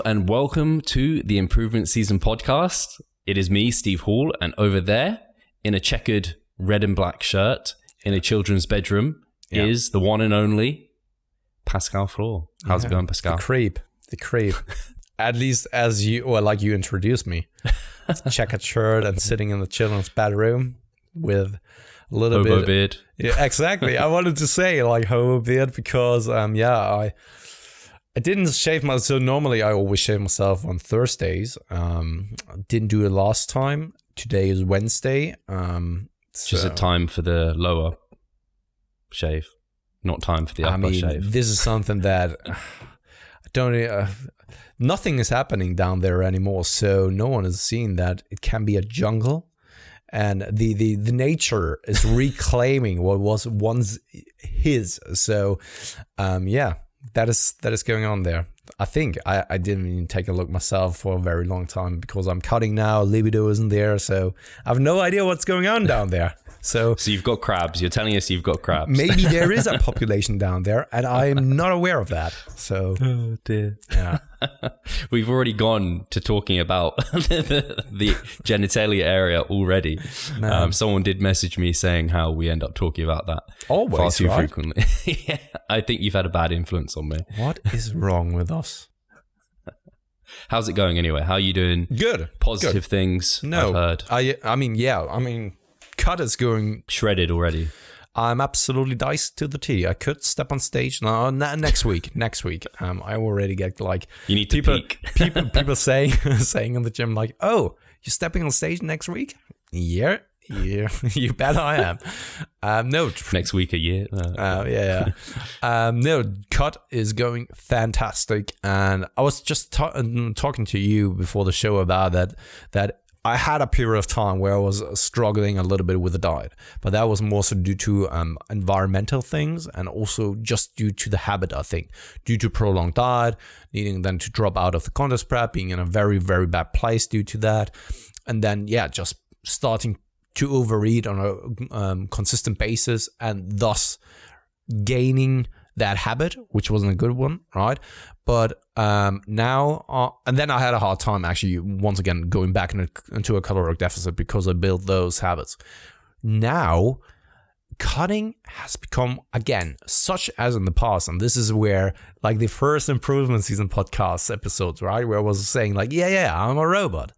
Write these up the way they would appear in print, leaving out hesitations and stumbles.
Hello and welcome to the Improvement Season podcast. It is me, Steve Hall, and over there in a checkered red and black shirt in a children's bedroom is the one and only Pascal Flor. How's it going, Pascal? The creep. At least as you, or like you introduced me. Checkered shirt and sitting in the children's bedroom with a little hobo beard. Yeah, exactly. I wanted to say like hobo beard because I didn't shave myself. So normally I always shave myself on Thursdays. Didn't do it last time. Today is Wednesday. It's just a time for the lower shave, not time for the upper shave. This is something that I don't. Nothing is happening down there anymore, so no one is seeing that it can be a jungle, and the nature is reclaiming what was once his. So, that is going on there. I think I didn't even take a look myself for a very long time because I'm cutting now. Libido isn't there, so I have no idea what's going on down there. So you've got crabs. You're telling us you've got crabs. Maybe there is a population down there, and I am not aware of that. So, oh dear. Yeah. We've already gone to talking about the genitalia area already. Someone did message me saying how we end up talking about that far too frequently. Yeah, I think you've had a bad influence on me. What is wrong with us? How's it going anyway? How are you doing? Good. Positive things. No, I've heard. I mean, cut is going shredded already. I'm absolutely diced to the T. I could step on stage next week. I already get like you need to peak. people saying in the gym like, "Oh, you're stepping on stage next week?" Yeah, you bet I am. No, next week a year. No, cut is going fantastic, and I was just talking to you before the show about that. I had a period of time where I was struggling a little bit with the diet, but that was more so due to environmental things and also just due to the habit, I think, due to prolonged diet, needing then to drop out of the contest prep, being in a very, very bad place due to that. And then, just starting to overeat on a consistent basis and thus gaining that habit, which wasn't a good one, right? But now, and then I had a hard time actually once again going back into a caloric deficit because I built those habits. Now, cutting has become, again, such as in the past, and this is where like the first Improvement Season podcast episodes, right? Where I was saying like, I'm a robot.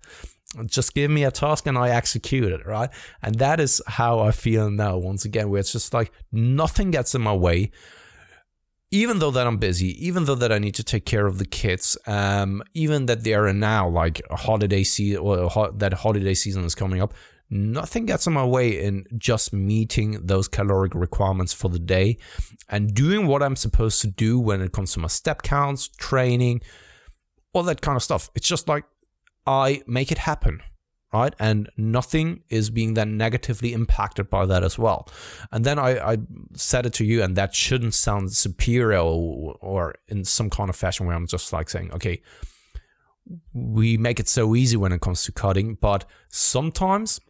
Just give me a task and I execute it, right? And that is how I feel now, once again, where it's just like nothing gets in my way. Even though that I'm busy, even though that I need to take care of the kids, even that they are now like a holiday season or that holiday season is coming up, nothing gets in my way in just meeting those caloric requirements for the day and doing what I'm supposed to do when it comes to my step counts, training, all that kind of stuff. It's just like I make it happen. Right? And nothing is being then negatively impacted by that as well. And then I said it to you, and that shouldn't sound superior or in some kind of fashion where I'm just like saying, okay, we make it so easy when it comes to cutting, but sometimes,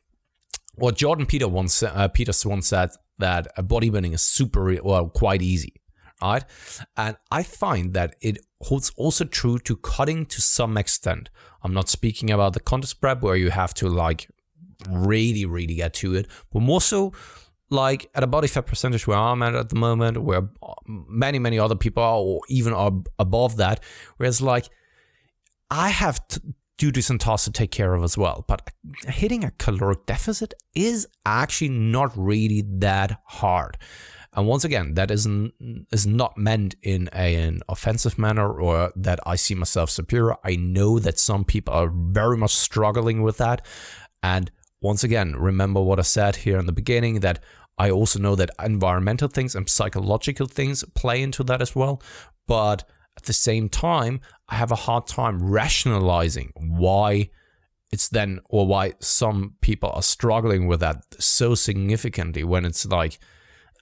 well, Jordan Peters once said that bodybuilding is quite easy. Right? And I find that it holds also true to cutting to some extent. I'm not speaking about the contest prep where you have to like really, really get to it, but more so like at a body fat percentage where I'm at the moment, where many, many other people are or even are above that, whereas like I have duties and tasks to take care of as well. But hitting a caloric deficit is actually not really that hard. And once again, that is not meant in an offensive manner or that I see myself superior. I know that some people are very much struggling with that. And once again, remember what I said here in the beginning, that I also know that environmental things and psychological things play into that as well. But at the same time, I have a hard time rationalizing why it's then, or why some people are struggling with that so significantly when it's like,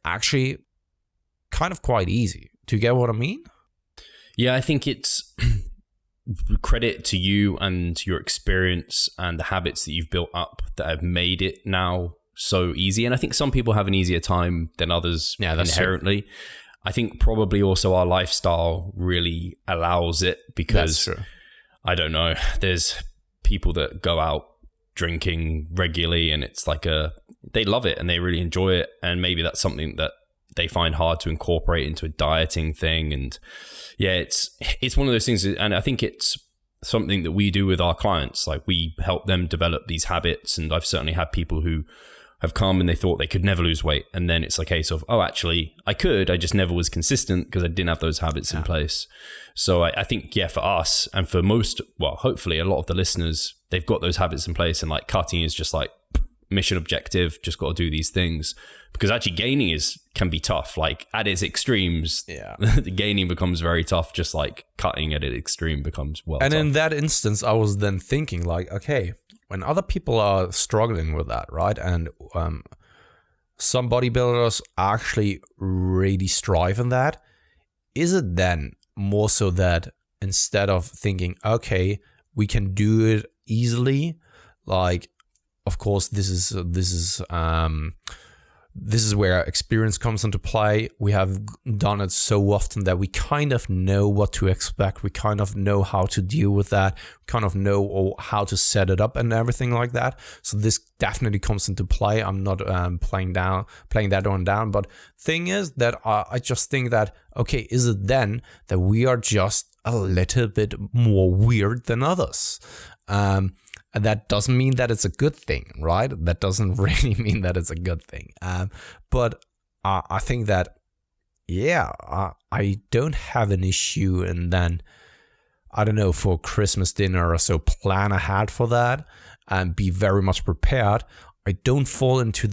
actually kind of quite easy. Do you get what I mean? Yeah, I think it's credit to you and your experience and the habits that you've built up that have made it now so easy. And I think some people have an easier time than others inherently. True. I think probably also our lifestyle really allows it because I don't know. There's people that go out drinking regularly and it's like they love it and they really enjoy it. And maybe that's something that they find hard to incorporate into a dieting thing. And yeah, it's one of those things. And I think it's something that we do with our clients. Like we help them develop these habits. And I've certainly had people who have come and they thought they could never lose weight. And then it's a case of, oh, actually I could, I just never was consistent because I didn't have those habits in place. So I think, yeah, for us and for most, well, hopefully a lot of the listeners, they've got those habits in place and like cutting is just like mission objective, just got to do these things. Because actually gaining can be tough. Like at its extremes, the gaining becomes very tough, just like cutting at its extreme becomes tough. In that instance, I was then thinking like, okay, when other people are struggling with that, right? And some bodybuilders actually really strive in that. Is it then more so that instead of thinking, okay, we can do it easily, like, of course, this is where experience comes into play. We have done it so often that we kind of know what to expect. We kind of know how to deal with that. We kind of know how to set it up and everything like that. So this definitely comes into play. I'm not playing that one down. But thing is that I just think that, okay, is it then that we are just a little bit more weird than others? And that doesn't mean that it's a good thing, right? That doesn't really mean that it's a good thing. But I think that, yeah, I don't have an issue. And then, I don't know, for Christmas dinner or so, plan ahead for that and be very much prepared. I don't think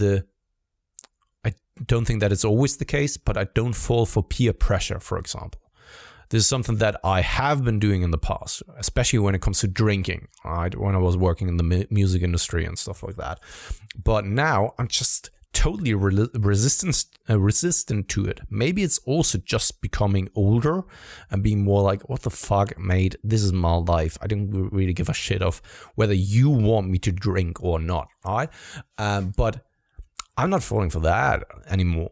that it's always the case, but I don't fall for peer pressure, for example. This is something that I have been doing in the past, especially when it comes to drinking, right? When I was working in the music industry and stuff like that. But now I'm just totally resistant to it. Maybe it's also just becoming older and being more like, what the fuck, mate? This is my life. I don't really give a shit of whether you want me to drink or not, right? But I'm not falling for that anymore.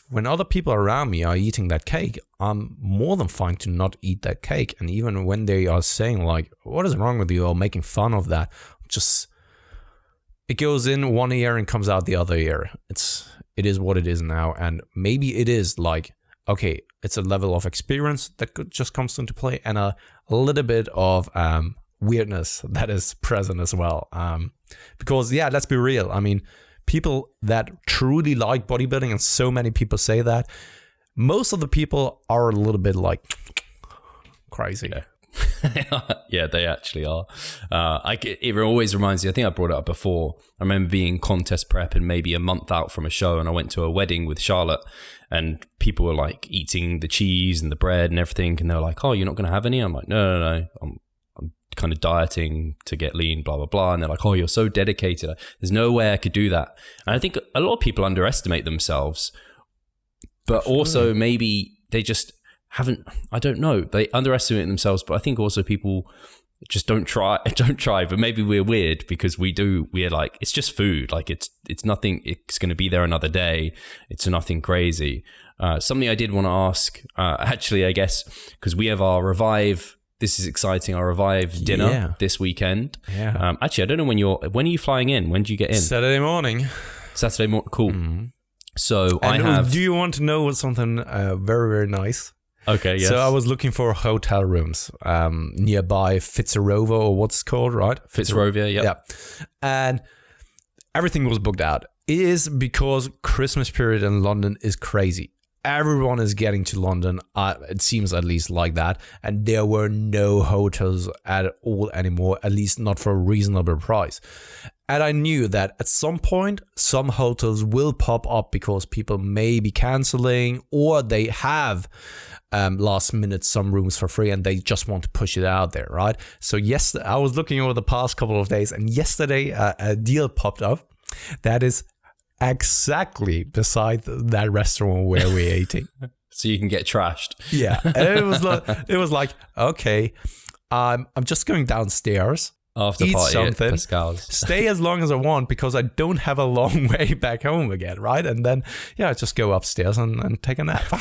When other people around me are eating that cake, I'm more than fine to not eat that cake. And even when they are saying like, what is wrong with you, or making fun of that, it goes in one ear and comes out the other ear. It is what it is now. And maybe it is like, okay, it's a level of experience that just comes into play and a little bit of weirdness that is present as well. Because yeah, let's be real. I mean, people that truly like bodybuilding, and so many people say that, most of the people are a little bit like crazy. Yeah, they actually are. It always reminds me, I think I brought it up before. I remember being contest prep and maybe a month out from a show, and I went to a wedding with Charlotte, and people were like eating the cheese and the bread and everything, and they were like, oh, you're not going to have any? I'm like, no. I'm kind of dieting to get lean, blah, blah, blah. And they're like, oh, you're so dedicated. There's no way I could do that. And I think a lot of people underestimate themselves, but also maybe they just haven't, I don't know. They underestimate themselves, but I think also people just don't try, but maybe we're weird because we're like, it's just food. Like it's nothing, it's going to be there another day. It's nothing crazy. Something I did want to ask, actually, I guess, because we have our Revive. This is exciting. Our Revive dinner this weekend. Yeah. Actually, I don't know when are you flying in? When do you get in? Saturday morning. Cool. Mm-hmm. So do you want to know something very, very nice? Okay, yes. So I was looking for hotel rooms nearby Fitzrovia, or what's it called, right? Fitzrovia, yeah. And everything was booked out. It is because Christmas period in London is crazy. Everyone is getting to London. It seems at least like that. And there were no hotels at all anymore, at least not for a reasonable price. And I knew that at some point, some hotels will pop up because people may be canceling, or they have last minute some rooms for free and they just want to push it out there, right? So yes, I was looking over the past couple of days, and yesterday a deal popped up that is exactly beside that restaurant where we're eating. So you can get trashed. Yeah. And it was like, okay, I'm just going downstairs, after eat party something, at Pascal's. Stay as long as I want because I don't have a long way back home again, right? And then, just go upstairs and take a nap.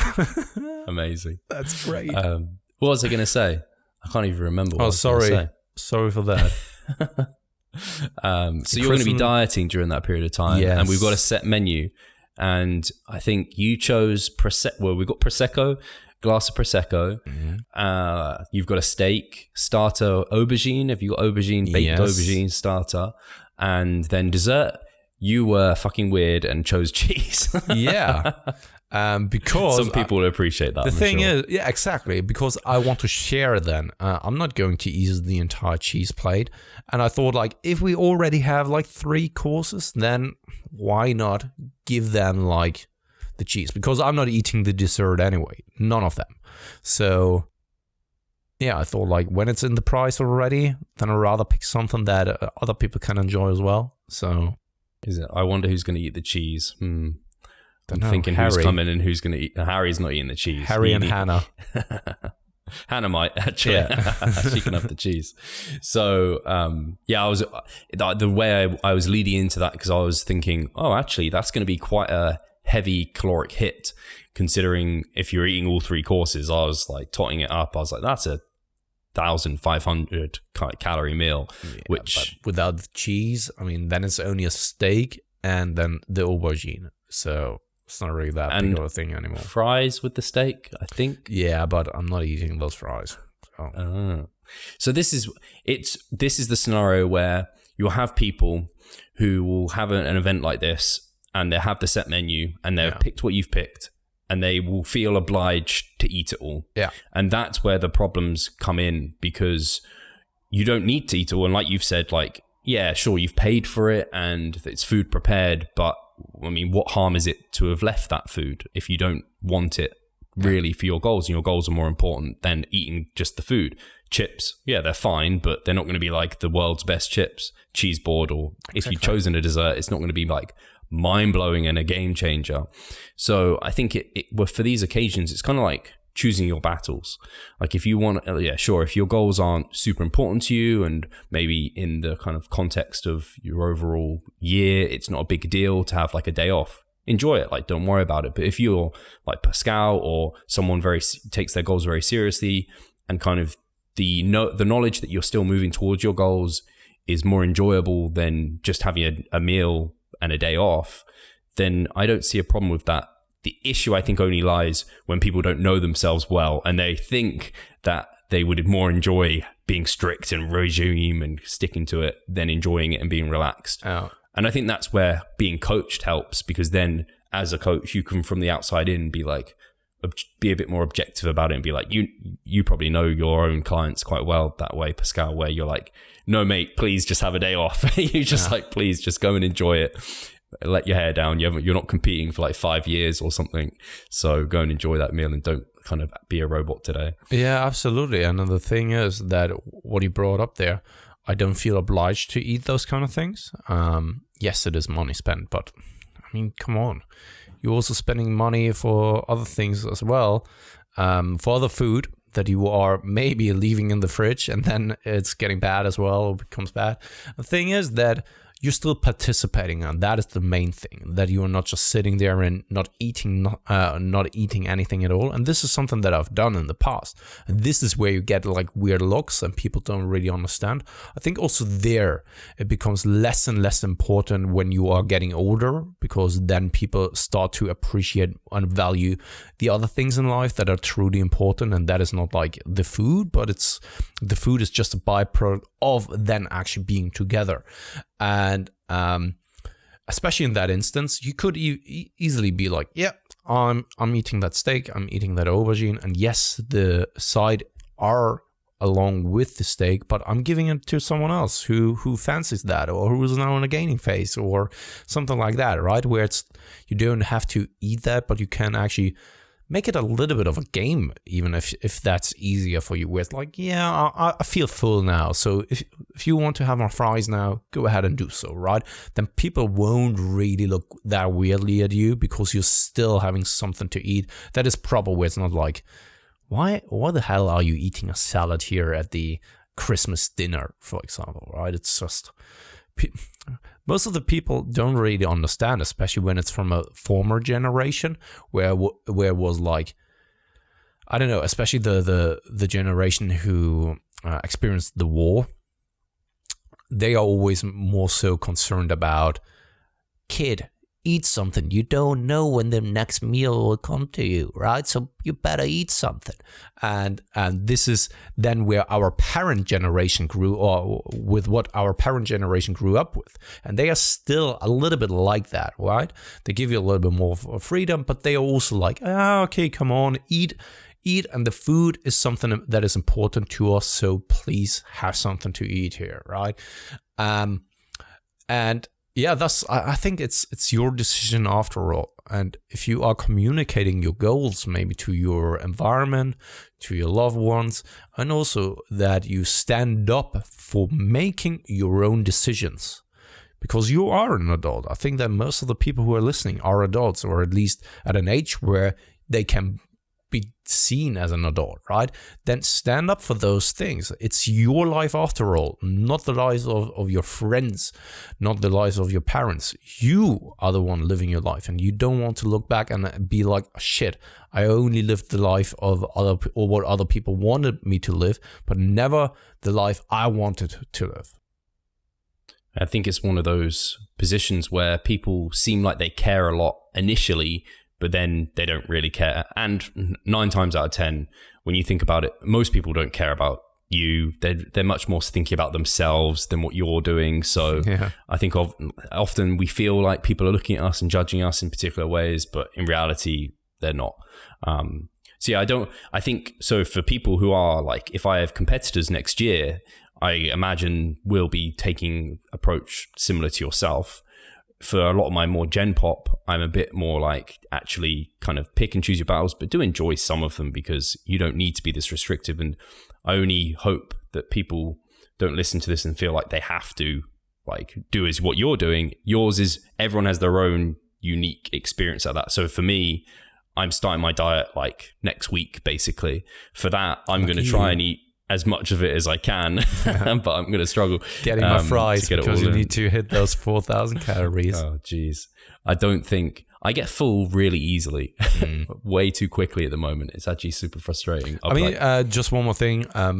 Amazing. That's great. What was I going to say? I can't even remember what I Oh, was gonna sorry. say. Sorry for that. So you're going to be dieting during that period of time, Yes. and we've got a set menu. And I think you chose Prosecco. We've got Prosecco, glass of Prosecco. You've got a steak, starter, aubergine. Have you got aubergine, baked aubergine starter, and then dessert? You were fucking weird and chose cheese. Yeah. Because some people will appreciate that. The thing is, yeah, exactly. Because I want to share. Then I'm not going to eat the entire cheese plate. And I thought, like, if we already have like 3 courses, then why not give them like the cheese? Because I'm not eating the dessert anyway. None of them. So yeah, I thought, like, when it's in the price already, then I'd rather pick something that other people can enjoy as well. So. Is it? I wonder who's going to eat the chease. I'm thinking Harry. who's coming and who's going to eat. Harry's not eating the cheese. Harry and Hannah. Hannah might actually. Yeah. She can have the cheese. So I was the way I was leading into that, because I was thinking, oh, actually, that's going to be quite a heavy caloric hit, considering if you're eating all 3 courses. I was like totting it up. I was like, that's a 1,500 calorie meal, which without the cheese, I mean, then it's only a steak and then the aubergine. So it's not really that big of a thing anymore. Fries with the steak, I think. Yeah, but I'm not eating those fries. So this is the scenario where you'll have people who will have an event like this, and they have the set menu, and they've picked what you've picked, and they will feel obliged to eat it all. Yeah. And that's where the problems come in, because you don't need to eat it all. And like you've said, like, yeah, sure, you've paid for it and it's food prepared, but I mean, what harm is it to have left that food if you don't want it really for your goals? And your goals are more important than eating just the food. Chips, yeah, they're fine, but they're not going to be like the world's best chips. Cheese board, or if you've chosen a dessert, it's not going to be like mind-blowing and a game changer. So I think for these occasions, it's kind of like choosing your battles. Like, if you want, if your goals aren't super important to you, and maybe in the kind of context of your overall year, it's not a big deal to have like a day off. Enjoy it, like, don't worry about it. But if you're like Pascal, or someone takes their goals very seriously, and kind of the knowledge that you're still moving towards your goals is more enjoyable than just having a meal and a day off, then I don't see a problem with that. The issue, I think, only lies when people don't know themselves well, and they think that they would more enjoy being strict and regime and sticking to it than enjoying it and being relaxed. Oh. And I think that's where being coached helps, because then as a coach, you can, from the outside in, be like, be a bit more objective about it, and be like, you probably know your own clients quite well that way, Pascal, where you're like, no, mate, please just have a day off. You just like, please just go and enjoy it. Let your hair down. You're not competing for like 5 years or something. So go and enjoy that meal, and don't kind of be a robot today. Yeah, absolutely. And the thing is that what you brought up there, I don't feel obliged to eat those kind of things. Yes, it is money spent, but I mean, come on. You're also spending money for other things as well, for other food that you are maybe leaving in the fridge, and then it's getting bad as well, or becomes bad. The thing is that you're still participating, and that is the main thing, that you are not just sitting there and not eating anything at all. And this is something that I've done in the past, and this is where you get like weird looks and people don't really understand. I think also there it becomes less and less important when you are getting older, because then people start to appreciate and value the other things in life that are truly important, and that is not like the food, but the food is just a byproduct of then actually being together. And especially in that instance, you could easily be like, yeah, I'm eating that steak, I'm eating that aubergine, and yes, the side are along with the steak, but I'm giving it to someone else who fancies that, or who is now in a gaining phase, or something like that, right? Where you don't have to eat that, but you can actually make it a little bit of a game, even if that's easier for you. Where it's like, yeah, I feel full now, so if you want to have more fries now, go ahead and do so, right? Then people won't really look that weirdly at you, because you're still having something to eat that is proper, where it's not like, why the hell are you eating a salad here at the Christmas dinner, for example, right? It's just, most of the people don't really understand, especially when it's from a former generation, where it was like, I don't know, especially the generation who experienced the war, they are always more so concerned about, kid, eat something. You don't know when the next meal will come to you, right? So you better eat something. And this is then where our parent generation grew, or with what our parent generation grew up with. And they are still a little bit like that, right? They give you a little bit more freedom, but they are also like, okay, come on, eat. And the food is something that is important to us. So please have something to eat here, right? And yeah, thus I think it's your decision after all. And if you are communicating your goals maybe to your environment, to your loved ones, and also that you stand up for making your own decisions, because you are an adult. I think that most of the people who are listening are adults, or at least at an age where they can be seen as an adult, right? Then stand up for those things. It's your life after all, not the lives of your friends, not the lives of your parents. You are the one living your life, and you don't want to look back and be like, shit, I only lived the life of what other people wanted me to live, but never the life I wanted to live. I think it's one of those positions where people seem like they care a lot initially, but then they don't really care. And 9 times out of 10, when you think about it, most people don't care about you. They're much more thinking about themselves than what you're doing. So yeah. I think often we feel like people are looking at us and judging us in particular ways, but in reality, they're not. So yeah, I think so for people who are like, if I have competitors next year, I imagine we'll be taking approach similar to yourself. For a lot of my more gen pop, I'm a bit more like actually kind of pick and choose your battles, but do enjoy some of them because you don't need to be this restrictive. And I only hope that people don't listen to this and feel like they have to like do is what you're doing. Yours is everyone has their own unique experience at that. So for me, I'm starting my diet like next week, basically. For that, I'm going to try and eat as much of it as I can, but I'm going to struggle getting my fries because you need to hit those 4,000 calories. Oh, geez. I don't think I get full really easily, way too quickly at the moment. It's actually super frustrating. Just one more thing. I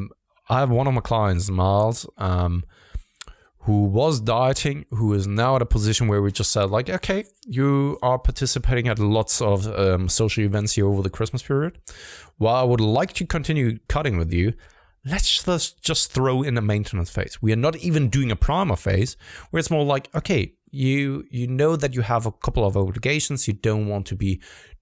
have one of my clients, Miles, who was dieting, who is now at a position where we just said like, okay, you are participating at lots of social events here over the Christmas period. While I would like to continue cutting with you, let's just throw in a maintenance phase. We are not even doing a primer phase where it's more like, okay, you know that you have a couple of obligations. You don't want to be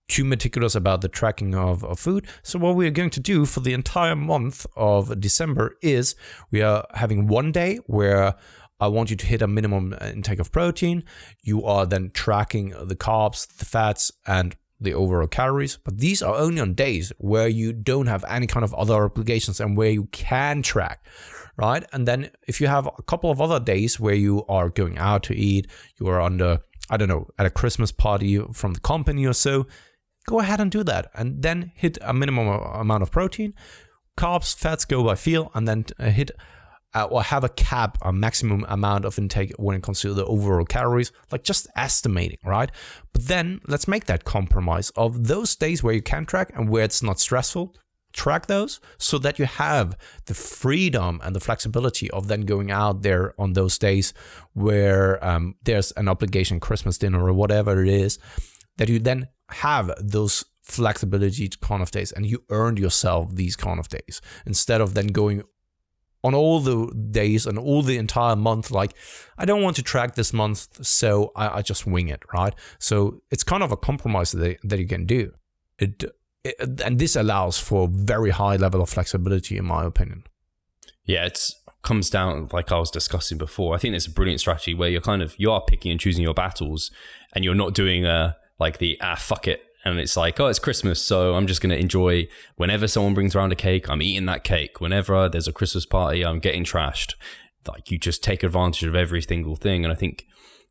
too meticulous about the tracking of food. So what we're going to do for the entire month of December is we are having one day where I want you to hit a minimum intake of protein. You are then tracking the carbs, the fats, and the overall calories, but these are only on days where you don't have any kind of other obligations and where you can track, right? And then if you have a couple of other days where you are going out to eat, you are under, I don't know, at a Christmas party from the company or so, go ahead and do that. And then hit a minimum amount of protein, carbs, fats go by feel, and then hit or have a cap, a maximum amount of intake when it comes to the overall calories, like just estimating, right? But then let's make that compromise of those days where you can track and where it's not stressful, track those so that you have the freedom and the flexibility of then going out there on those days where there's an obligation, Christmas dinner or whatever it is, that you then have those flexibility kind of days and you earned yourself these kind of days instead of then going on all the days and all the entire month, like, I don't want to track this month, so I just wing it, right? So it's kind of a compromise that you can do. And this allows for a very high level of flexibility, in my opinion. Yeah, it comes down, like I was discussing before, I think it's a brilliant strategy where you are picking and choosing your battles and you're not doing fuck it. And it's like, oh, it's Christmas, so I'm just going to enjoy whenever someone brings around a cake, I'm eating that cake. Whenever there's a Christmas party, I'm getting trashed. Like, you just take advantage of every single thing. And I think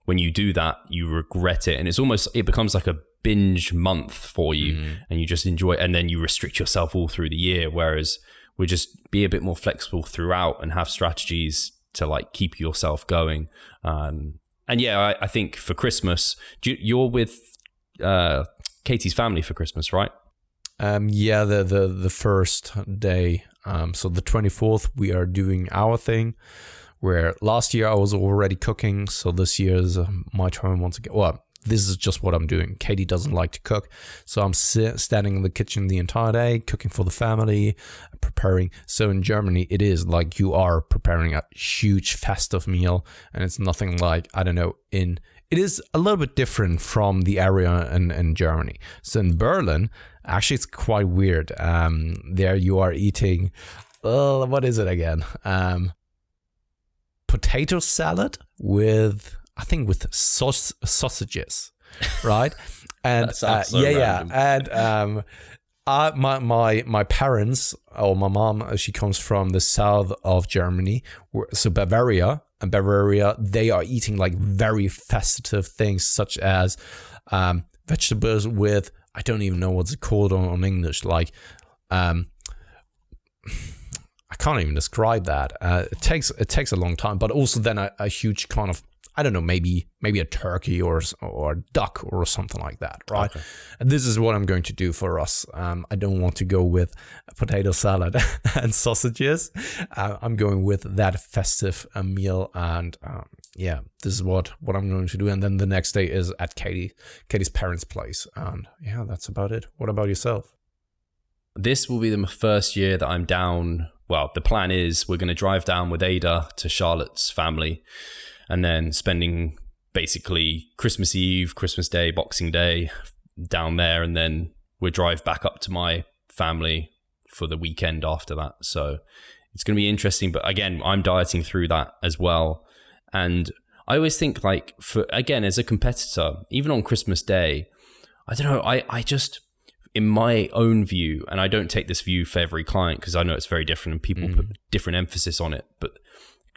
when you do that, you regret it. And it becomes like a binge month for you and you just enjoy it. And then you restrict yourself all through the year. Whereas we just be a bit more flexible throughout and have strategies to like keep yourself going. And yeah, I think for Christmas, you're with Katie's family for Christmas, right? Yeah, the first day. So the 24th, we are doing our thing. Where last year I was already cooking, so this year is my turn once again. Well, this is just what I'm doing. Katie doesn't like to cook, so I'm standing in the kitchen the entire day, cooking for the family, preparing. So in Germany, it is like you are preparing a huge festive meal, and it's nothing like, I don't know, it is a little bit different from the area in Germany. So in Berlin, actually, it's quite weird. There you are eating, what is it again? Potato salad with sausages, right? And random. And my parents, or my mom, she comes from the south of Germany, so Bavaria. And Bavaria, they are eating like very festive things such as vegetables with, I don't even know what's it called on English, like I can't even describe that. It takes a long time, but also then a huge kind of, I don't know, maybe a turkey or a duck or something like that, right? Okay. And this is what I'm going to do for us. I don't want to go with potato salad and sausages. I'm going with that festive meal, and this is what I'm going to do. And then the next day is at Katie's parents' place, and yeah, that's about it. What about yourself? This will be the first year that I'm down. Well, the plan is we're going to drive down with Ada to Charlotte's family, and then spending basically Christmas Eve, Christmas Day, Boxing Day down there, and then we'll drive back up to my family for the weekend after that. So it's going to be interesting. But again, I'm dieting through that as well. And I always think, like, as a competitor, even on Christmas Day, I don't know, I just... in my own view, and I don't take this view for every client because I know it's very different and people put different emphasis on it, but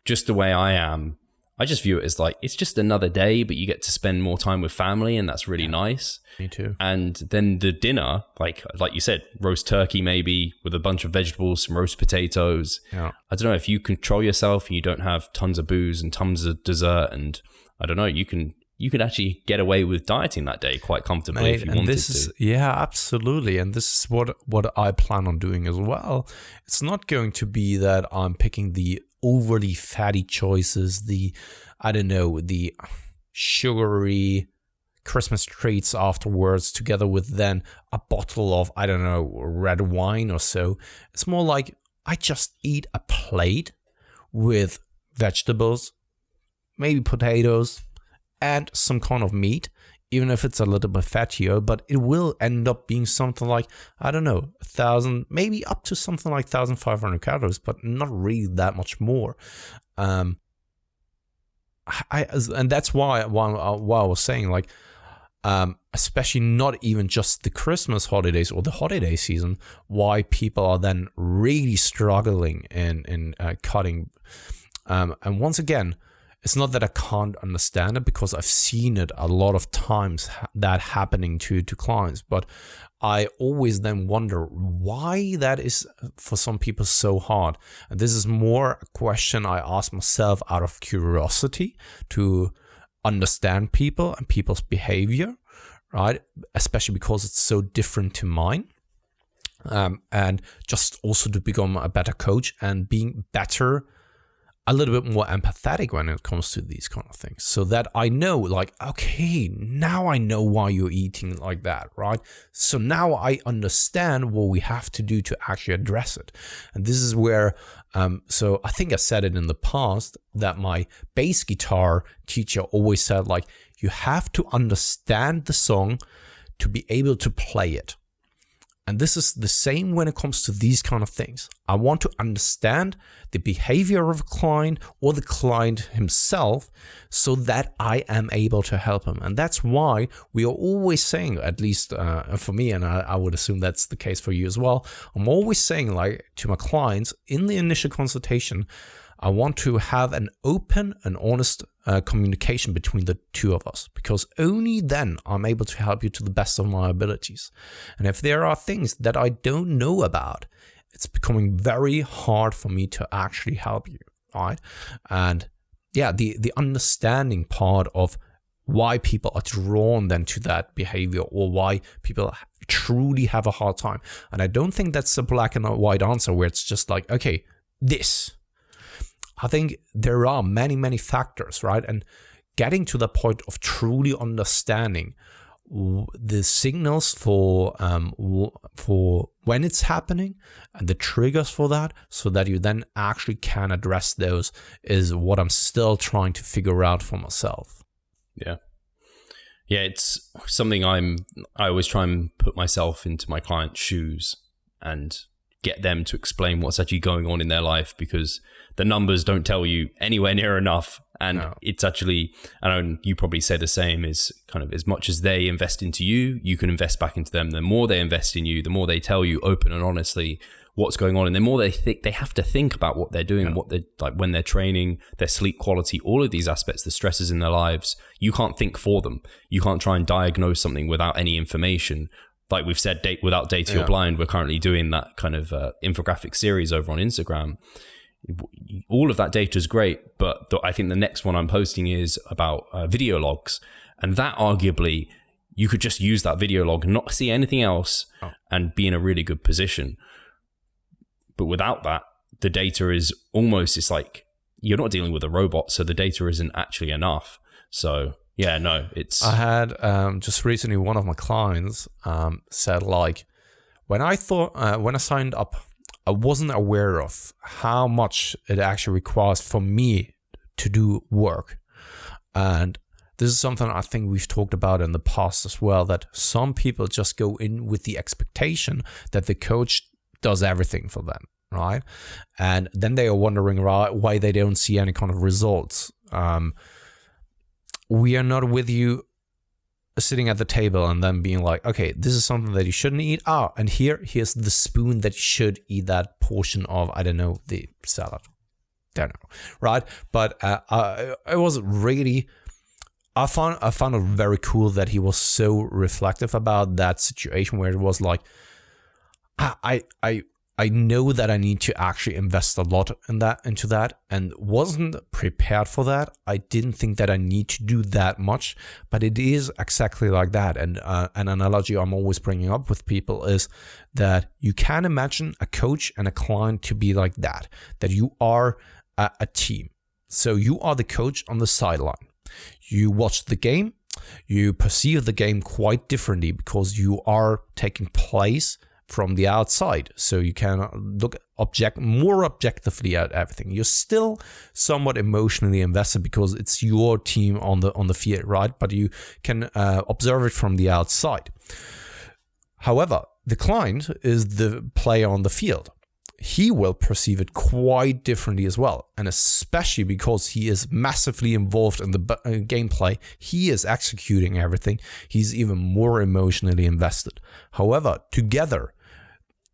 just the way I am, I just view it as like, it's just another day, but you get to spend more time with family, and that's really nice. Me too. And then the dinner, like you said, roast turkey maybe with a bunch of vegetables, some roast potatoes. Yeah. I don't know, if you control yourself and you don't have tons of booze and tons of dessert, and I don't know, you could actually get away with dieting that day quite comfortably if you wanted to. Yeah, absolutely. And this is what I plan on doing as well. It's not going to be that I'm picking the overly fatty choices, the sugary Christmas treats afterwards, together with then a bottle of, red wine or so. It's more like I just eat a plate with vegetables, maybe potatoes, and some kind of meat, even if it's a little bit fattier, but it will end up being something like, 1,000, maybe up to something like 1,500 calories, but not really that much more. And that's why I was saying, like, especially not even just the Christmas holidays or the holiday season, why people are then really struggling in cutting. And once again, it's not that I can't understand it, because I've seen it a lot of times, that happening to clients. But I always then wonder why that is for some people so hard. And this is more a question I ask myself out of curiosity to understand people and people's behavior, right? Especially because it's so different to mine. And just also to become a better coach and being better, a little bit more empathetic when it comes to these kind of things, so that I know, like, okay, now I know why you're eating like that, right? So now I understand what we have to do to actually address it. And this is where, so I think I said it in the past, that my bass guitar teacher always said, like, you have to understand the song to be able to play it. And this is the same when it comes to these kind of things. I want to understand the behavior of a client or the client himself, so that I am able to help him. And that's why we are always saying, at least for me, and I would assume that's the case for you as well, I'm always saying, like, to my clients in the initial consultation, I want to have an open and honest communication between the two of us, because only then I'm able to help you to the best of my abilities. And if there are things that I don't know about, it's becoming very hard for me to actually help you, right? And yeah, the understanding part of why people are drawn then to that behavior, or why people truly have a hard time. And I don't think that's a black and white answer where it's just like, okay, this. I think there are many, many factors, right? And getting to the point of truly understanding the signals for when it's happening and the triggers for that, so that you then actually can address those, is what I'm still trying to figure out for myself. Yeah, it's something I always try and put myself into my client's shoes and get them to explain what's actually going on in their life, because the numbers don't tell you anywhere near enough. And it's actually, and you probably say the same, is kind of as much as they invest into you, you can invest back into them. The more they invest in you, the more they tell you open and honestly what's going on. And the more they have to think about what they're doing, what they're like when they're training, their sleep quality, all of these aspects, the stresses in their lives. You can't think for them. You can't try and diagnose something without any information. Like we've said, without data, you're blind. We're currently doing that kind of infographic series over on Instagram. All of that data is great, but I think the next one I'm posting is about video logs, and that arguably you could just use that video log and not see anything else and be in a really good position. But without that, the data is almost, it's like you're not dealing with a robot, so the data isn't actually enough. So yeah, no, it's... I had just recently one of my clients said, like, when I signed up, I wasn't aware of how much it actually requires for me to do work. And this is something I think we've talked about in the past as well, that some people just go in with the expectation that the coach does everything for them, right? And then they are wondering why they don't see any kind of results. We are not with you sitting at the table and then being like, okay, this is something that you shouldn't eat. And here's the spoon that you should eat that portion of, I don't know, the salad. Don't know, right? But it was really, I found it very cool that he was so reflective about that situation, where it was like, I know that I need to actually invest a lot into that, and wasn't prepared for that. I didn't think that I need to do that much, but it is exactly like that. And an analogy I'm always bringing up with people is that you can imagine a coach and a client to be like that you are a team. So you are the coach on the sideline. You watch the game, you perceive the game quite differently because you are taking place from the outside, so you can look more objectively at everything. You're still somewhat emotionally invested because it's your team on the field, right? But you can observe it from the outside. However, the client is the player on the field. He will perceive it quite differently as well, and especially because he is massively involved in the gameplay, he is executing everything, he's even more emotionally invested. However, together,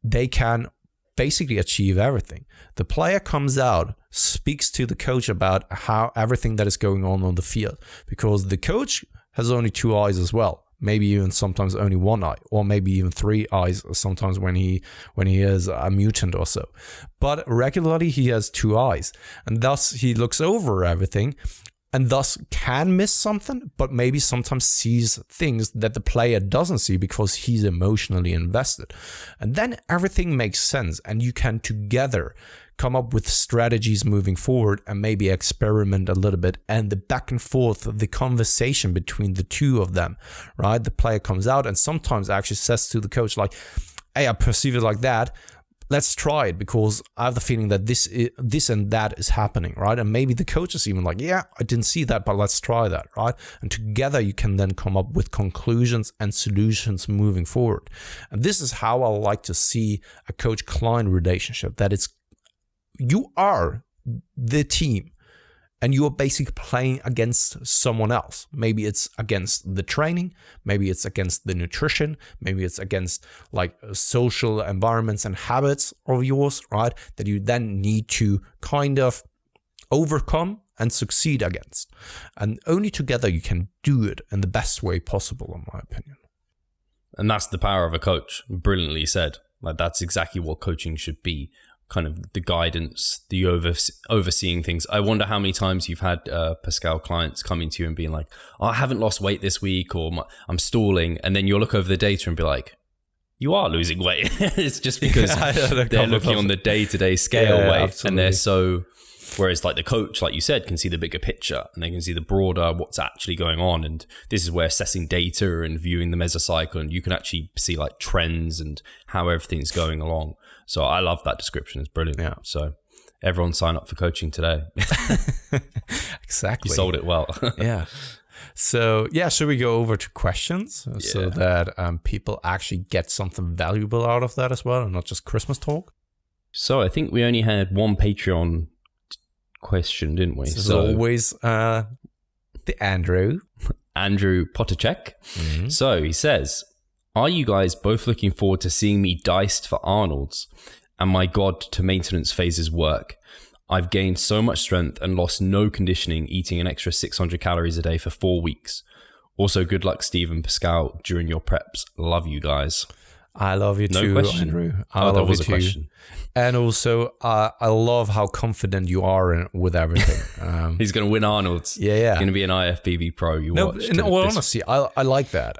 they can basically achieve everything. The player comes out, speaks to the coach about how everything that is going on the field, because the coach has only two eyes as well, maybe even sometimes only one eye, or maybe even three eyes sometimes when he is a mutant or so. But regularly he has two eyes, and thus he looks over everything, and thus can miss something, but maybe sometimes sees things that the player doesn't see because he's emotionally invested. And then everything makes sense, and you can together come up with strategies moving forward and maybe experiment a little bit. And the back and forth, the conversation between the two of them, right? The player comes out and sometimes actually says to the coach, like, hey, I perceive it like that. Let's try it because I have the feeling that this and that is happening, right? And maybe the coach is even like, yeah, I didn't see that, but let's try that, right? And together you can then come up with conclusions and solutions moving forward. And this is how I like to see a coach-client relationship, that you are the team and you are basically playing against someone else. Maybe it's against the training, maybe it's against the nutrition, maybe it's against like social environments and habits of yours, right? That you then need to kind of overcome and succeed against. And only together you can do it in the best way possible, in my opinion. And that's the power of a coach. Brilliantly said. Like, that's exactly what coaching should be. kind of the guidance, the overseeing things. I wonder how many times you've had Pascal clients coming to you and being like, oh, I haven't lost weight this week, or I'm stalling. And then you'll look over the data and be like, you are losing weight. It's just because they're looking on the day-to-day scale weight. Absolutely. And they're so, whereas like the coach, like you said, can see the bigger picture and they can see the broader, what's actually going on. And this is where assessing data and viewing the mesocycle, and you can actually see like trends and how everything's going along. So I love that description. It's brilliant. Yeah. So everyone sign up for coaching today. Exactly. You sold it well. Yeah. So yeah, should we go over to questions so that people actually get something valuable out of that as well, and not just Christmas talk? So I think we only had one Patreon question, didn't we? As always, the Andrew Pottercheck. Mm-hmm. So he says, are you guys both looking forward to seeing me diced for Arnold's and my God to maintenance phases work? I've gained so much strength and lost no conditioning eating an extra 600 calories a day for 4 weeks. Also, good luck, Steve and Pascal, during your preps. Love you guys. I love you too, question? Andrew. I love you too. Question. And also, I love how confident you are with everything. He's going to win Arnold's. Yeah. He's going to be an IFBB pro. In all honesty, I like that.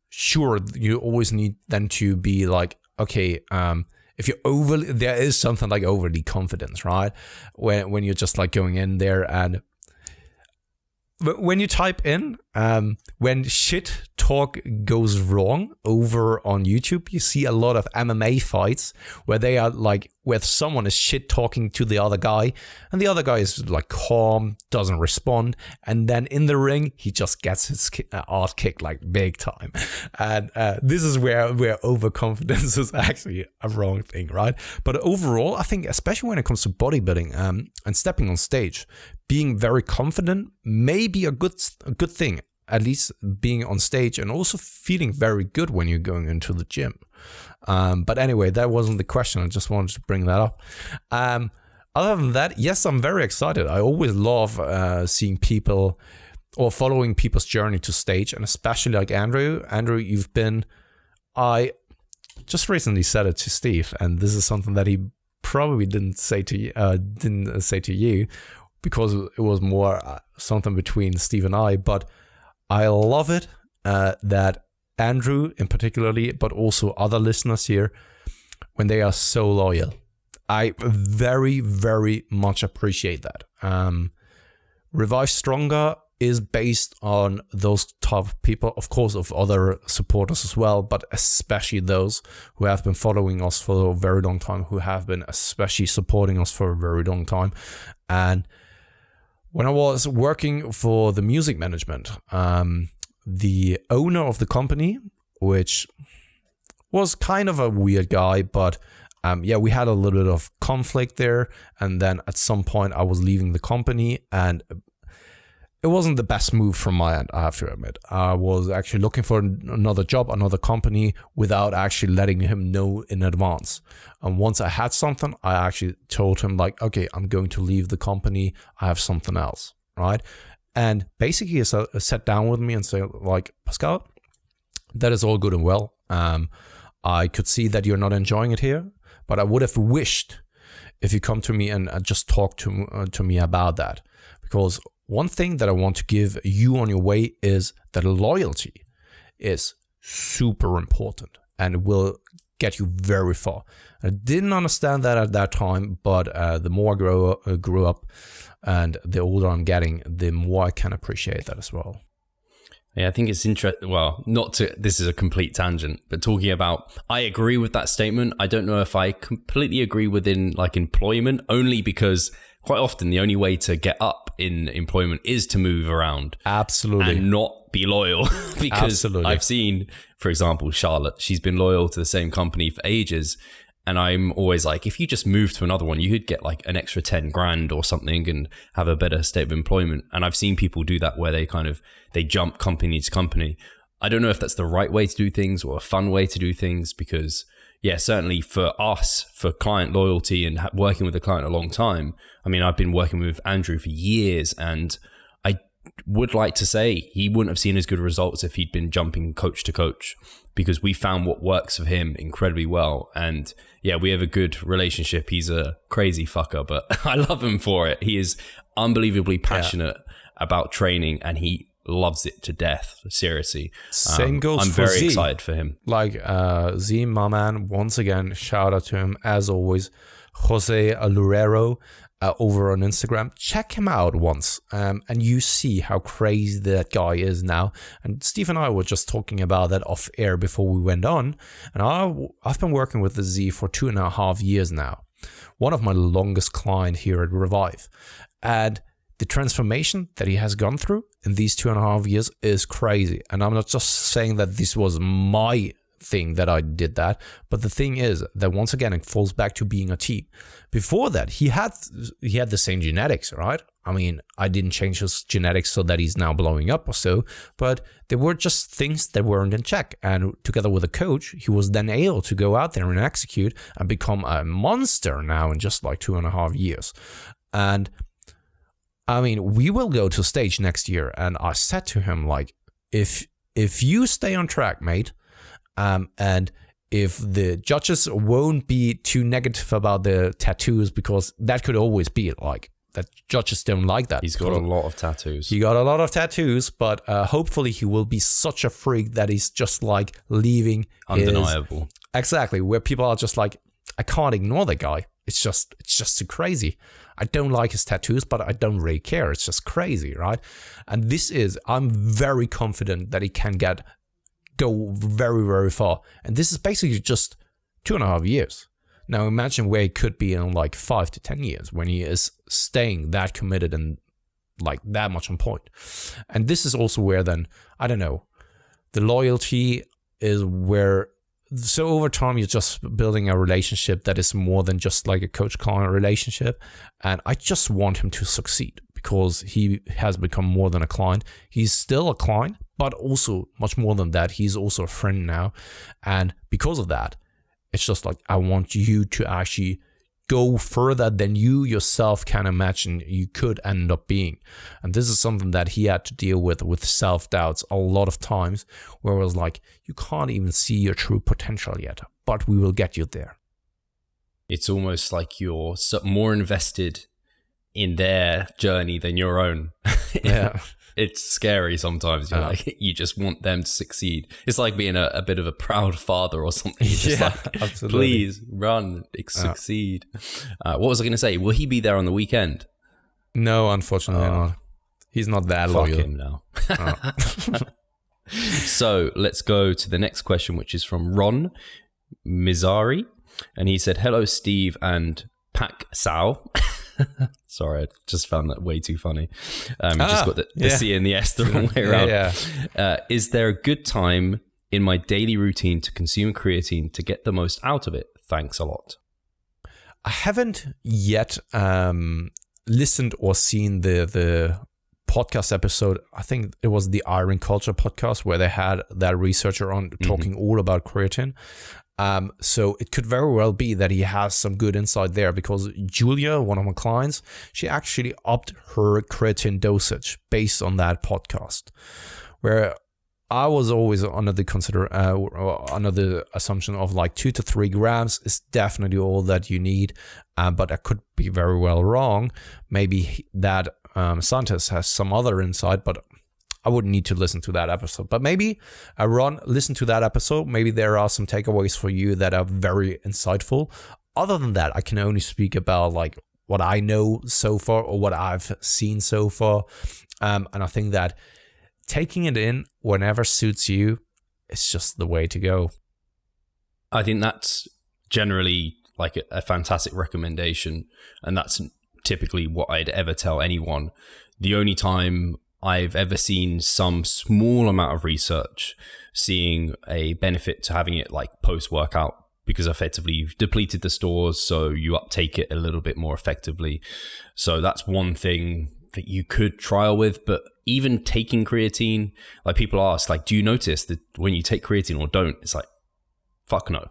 Sure, you always need then to be like, okay, if you're there is something like overly confidence, right? When you're just like going in there, and when you type in, when shit talk goes wrong over on YouTube, you see a lot of MMA fights where they are like, where someone is shit talking to the other guy and the other guy is like calm, doesn't respond. And then in the ring, he just gets his ass kicked like big time. And this is where overconfidence is actually a wrong thing, right? But overall, I think, especially when it comes to bodybuilding and stepping on stage, being very confident may be a good thing. At least being on stage and also feeling very good when you're going into the gym. But anyway, that wasn't the question. I just wanted to bring that up. Other than that, yes, I'm very excited. I always love seeing people or following people's journey to stage, and especially like Andrew. Andrew, you've been... I just recently said it to Steve, and this is something that he probably didn't say to you because it was more something between Steve and I, but I love it that Andrew in particularly, but also other listeners here, when they are so loyal. I very, very much appreciate that. Revive Stronger is based on those type of people, of course, of other supporters as well, but especially those who have been following us for a very long time, who have been especially supporting us for a very long time. And when I was working for the music management, the owner of the company, which was kind of a weird guy, but we had a little bit of conflict there. And then at some point I was leaving the company, and it wasn't the best move from my end, I have to admit. I was actually looking for another job, another company, without actually letting him know in advance. And once I had something, I actually told him like, okay, I'm going to leave the company. I have something else, right? And basically he sat down with me and said like, Pascal, that is all good and well. I could see that you're not enjoying it here, but I would have wished if you come to me and just talk to me about that. Because one thing that I want to give you on your way is that loyalty is super important and will get you very far. I didn't understand that at that time, but the more I grew up and the older I'm getting, the more I can appreciate that as well. Yeah, I think it's interesting. Well, this is a complete tangent, but talking about, I agree with that statement. I don't know if I completely agree within like employment, only because quite often the only way to get up in employment is to move around. Absolutely. And not be loyal. Because Absolutely. I've seen, for example, Charlotte, she's been loyal to the same company for ages. And I'm always like, if you just move to another one, you could get like an extra 10 grand or something and have a better state of employment. And I've seen people do that where they jump company to company. I don't know if that's the right way to do things or a fun way to do things, because yeah, certainly for us, for client loyalty and working with a client a long time. I mean, I've been working with Andrew for years, and would like to say he wouldn't have seen as good results if he'd been jumping coach to coach, because we found what works for him incredibly well. And yeah, we have a good relationship. He's a crazy fucker, but I love him for it. He is unbelievably passionate about training, and he loves it to death. Seriously. Same goes I'm for very Z. excited for him. Like Z, my man, once again, shout out to him as always. Jose Alurero over on Instagram. Check him out once, and you see how crazy that guy is now. And Steve and I were just talking about that off air before we went on. And I've been working with the Z for 2.5 years now. One of my longest clients here at Revive. And the transformation that he has gone through in these 2.5 years is crazy. And I'm not just saying that this was my thing that I did that, but the thing is that once again it falls back to being a team. Before that, he had the same genetics, right? I mean, I didn't change his genetics so that he's now blowing up or so, but there were just things that weren't in check. And together with a coach, he was then able to go out there and execute and become a monster now in just like 2.5 years. And I mean, we will go to stage next year, and I said to him, like, if you stay on track, mate, and if the judges won't be too negative about the tattoos, because that could always be like that judges don't like that. He's got a lot of tattoos. He got a lot of tattoos, but hopefully he will be such a freak that he's just like leaving Undeniable. Exactly, where people are just like, I can't ignore the guy. It's just too crazy. I don't like his tattoos, but I don't really care. It's just crazy, right? And I'm very confident that he can go very, very far. And this is basically just 2.5 years. Now imagine where he could be in like 5 to 10 years when he is staying that committed and like that much on point. And this is also where then, I don't know, the loyalty is where. So over time, you're just building a relationship that is more than just like a coach-client relationship. And I just want him to succeed because he has become more than a client. He's still a client, but also much more than that. He's also a friend now. And because of that, it's just like, I want you to actually go further than you yourself can imagine you could end up being. And this is something that he had to deal with self-doubts a lot of times, where it was like, you can't even see your true potential yet, but we will get you there. It's almost like you're more invested in their journey than your own. Yeah. It's scary sometimes. You're like, you just want them to succeed. It's like being a bit of a proud father or something. You're just like, absolutely. Please run, succeed. What was I going to say? Will he be there on the weekend? No, unfortunately not. He's not that Fuck loyal. him now. So let's go to the next question, which is from Ron Mizari. And he said, hello, Steve and Pak Sao. Sorry, I just found that way too funny. Just got the C and the S the wrong way around. Is there a good time in my daily routine to consume creatine to get the most out of it? Thanks a lot. I haven't yet listened or seen the podcast episode. I think it was the Iron Culture podcast where they had that researcher on talking all about creatine. So it could very well be that he has some good insight there, because Julia, one of my clients, she actually upped her creatine dosage based on that podcast, where I was always under the assumption of like 2 to 3 grams is definitely all that you need, but I could be very well wrong. Maybe that scientist has some other insight, but I wouldn't need to listen to that episode. But maybe, Ron, listen to that episode. Maybe there are some takeaways for you that are very insightful. Other than that, I can only speak about like what I know so far or what I've seen so far. And I think that taking it in whenever suits you is just the way to go. I think that's generally like a fantastic recommendation. And that's typically what I'd ever tell anyone. The only time I've ever seen some small amount of research seeing a benefit to having it like post-workout, because effectively you've depleted the stores, so you uptake it a little bit more effectively. So that's one thing that you could trial with. But even taking creatine, like people ask, like, do you notice that when you take creatine or don't? It's like, fuck no.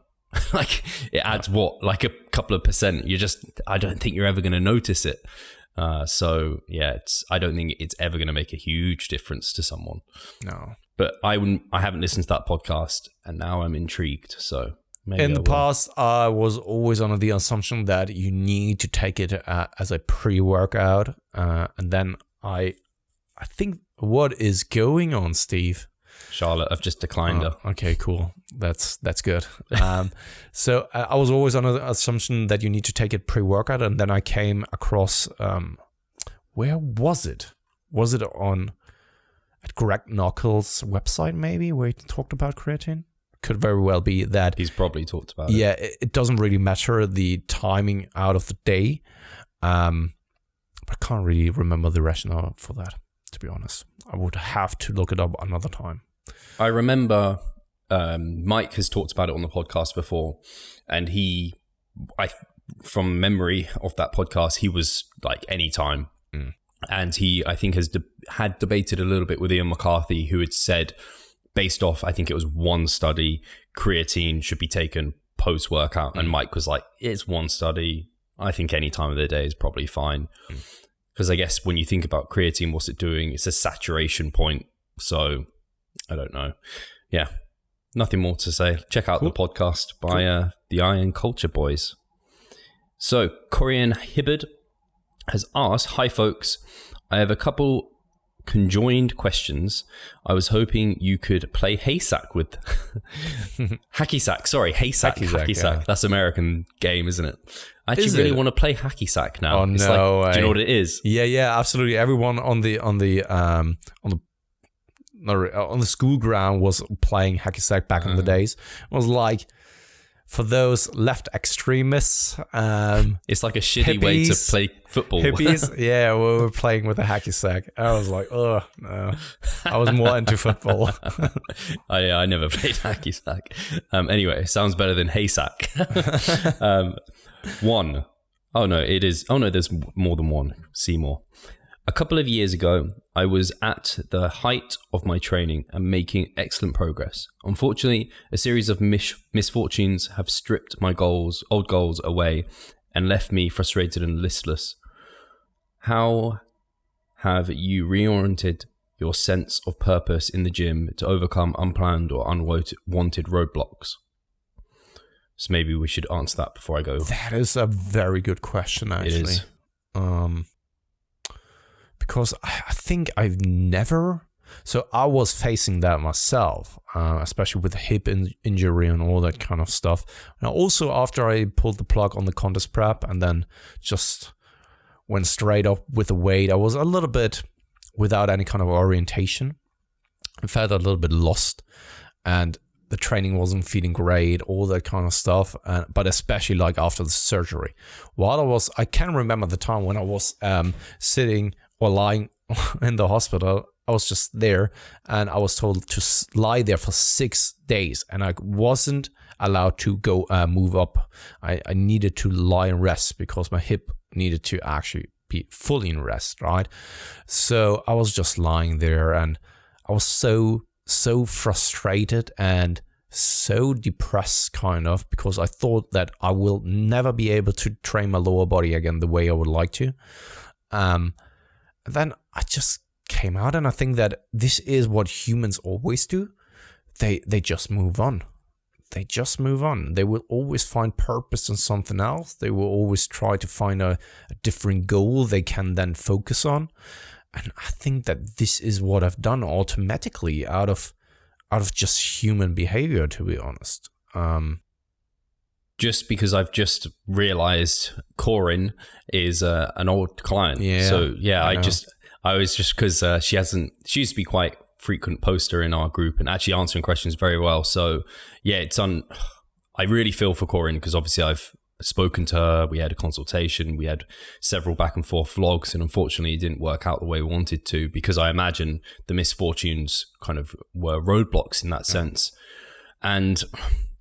Like it adds what, like a couple of percent. I don't think you're ever going to notice it. So yeah, I don't think it's ever going to make a huge difference to someone. No. But I haven't listened to that podcast, and now I'm intrigued. So maybe in the past, I was always under the assumption that you need to take it as a pre-workout, and then I think what is going on, Steve? Charlotte, I've just declined her. Okay, cool. That's good. So I was always under the assumption that you need to take it pre-workout, and then I came across where was it? Was it on at Greg Knuckles' website, maybe, where he talked about creatine? Could very well be that. He's probably talked about it. Yeah, it doesn't really matter the timing out of the day. But I can't really remember the rationale for that, to be honest. I would have to look it up another time. I remember Mike has talked about it on the podcast before, and from memory of that podcast, he was like anytime. And he, I think, had debated a little bit with Ian McCarthy, who had said, based off, I think it was one study, creatine should be taken post-workout. And Mike was like, it's one study. I think any time of the day is probably fine. Because I guess when you think about creatine, what's it doing? It's a saturation point. So I don't know. Yeah, nothing more to say. Check out the podcast by the Iron Culture Boys. So Corian Hibbard has asked, hi folks, I have a couple conjoined questions. I was hoping you could play Haysack with Hacky Sack. Sorry, Haysack. Hacky Sack. Yeah. That's American game, isn't it? I actually really want to play Hacky Sack now. Oh no! Like, do you know what it is? Yeah, absolutely. Everyone on the school ground was playing Hacky Sack back in the days. It was like, for those left extremists, it's like a shitty way to play football. Hippies, yeah, we were playing with a hacky sack. I was like, oh no, I was more into football. I never played hacky sack. Anyway, sounds better than haysack. One. Oh no, it is. Oh no, there's more than one. Seymour. A couple of years ago, I was at the height of my training and making excellent progress. Unfortunately, a series of misfortunes have stripped my old goals away and left me frustrated and listless. How have you reoriented your sense of purpose in the gym to overcome unplanned or unwanted roadblocks? So maybe we should answer that before I go. That is a very good question, actually. It is. Because I think I've never... So I was facing that myself, especially with the hip injury and all that kind of stuff. And also after I pulled the plug on the contest prep and then just went straight up with the weight, I was a little bit without any kind of orientation. I felt a little bit lost and the training wasn't feeling great, all that kind of stuff. But especially like after the surgery. I can remember the time when I was sitting or lying in the hospital. I was just there and I was told to lie there for 6 days and I wasn't allowed to go move up. I needed to lie and rest because my hip needed to actually be fully in rest, right? So I was just lying there and I was so frustrated and so depressed kind of because I thought that I will never be able to train my lower body again the way I would like to. Then I just came out and I think that this is what humans always do. They just move on. They just move on. They will always find purpose in something else. They will always try to find a different goal they can then focus on. And I think that this is what I've done automatically out of just human behavior, to be honest. Just because I've just realized Corin is an old client. Yeah. So yeah, I was just because she used to be quite frequent poster in our group and actually answering questions very well. So yeah, I really feel for Corin because obviously I've spoken to her. We had a consultation. We had several back and forth vlogs, and unfortunately it didn't work out the way we wanted to because I imagine the misfortunes kind of were roadblocks in that sense. And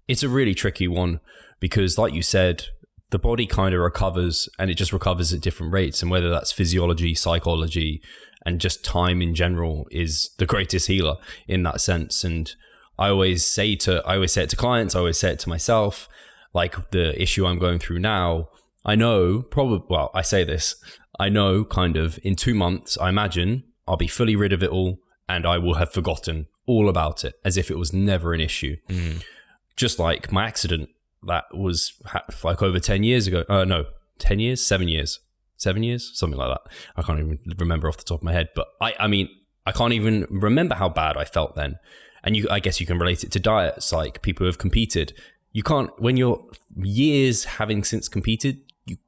it's a really tricky one because like you said, the body kind of recovers and it just recovers at different rates. And whether that's physiology, psychology, and just time in general is the greatest healer in that sense. And I always say it to clients, I always say it to myself, like the issue I'm going through now, I know probably, well, I say this, I know kind of in 2 months, I imagine I'll be fully rid of it all and I will have forgotten all about it as if it was never an issue. Just like my accident that was like over 10 years ago. No, 10 years, 7 years, 7 years, something like that. I can't even remember off the top of my head, but I mean, I can't even remember how bad I felt then. And I guess you can relate it to diets, like people who have competed. You can't, when you're years having since competed,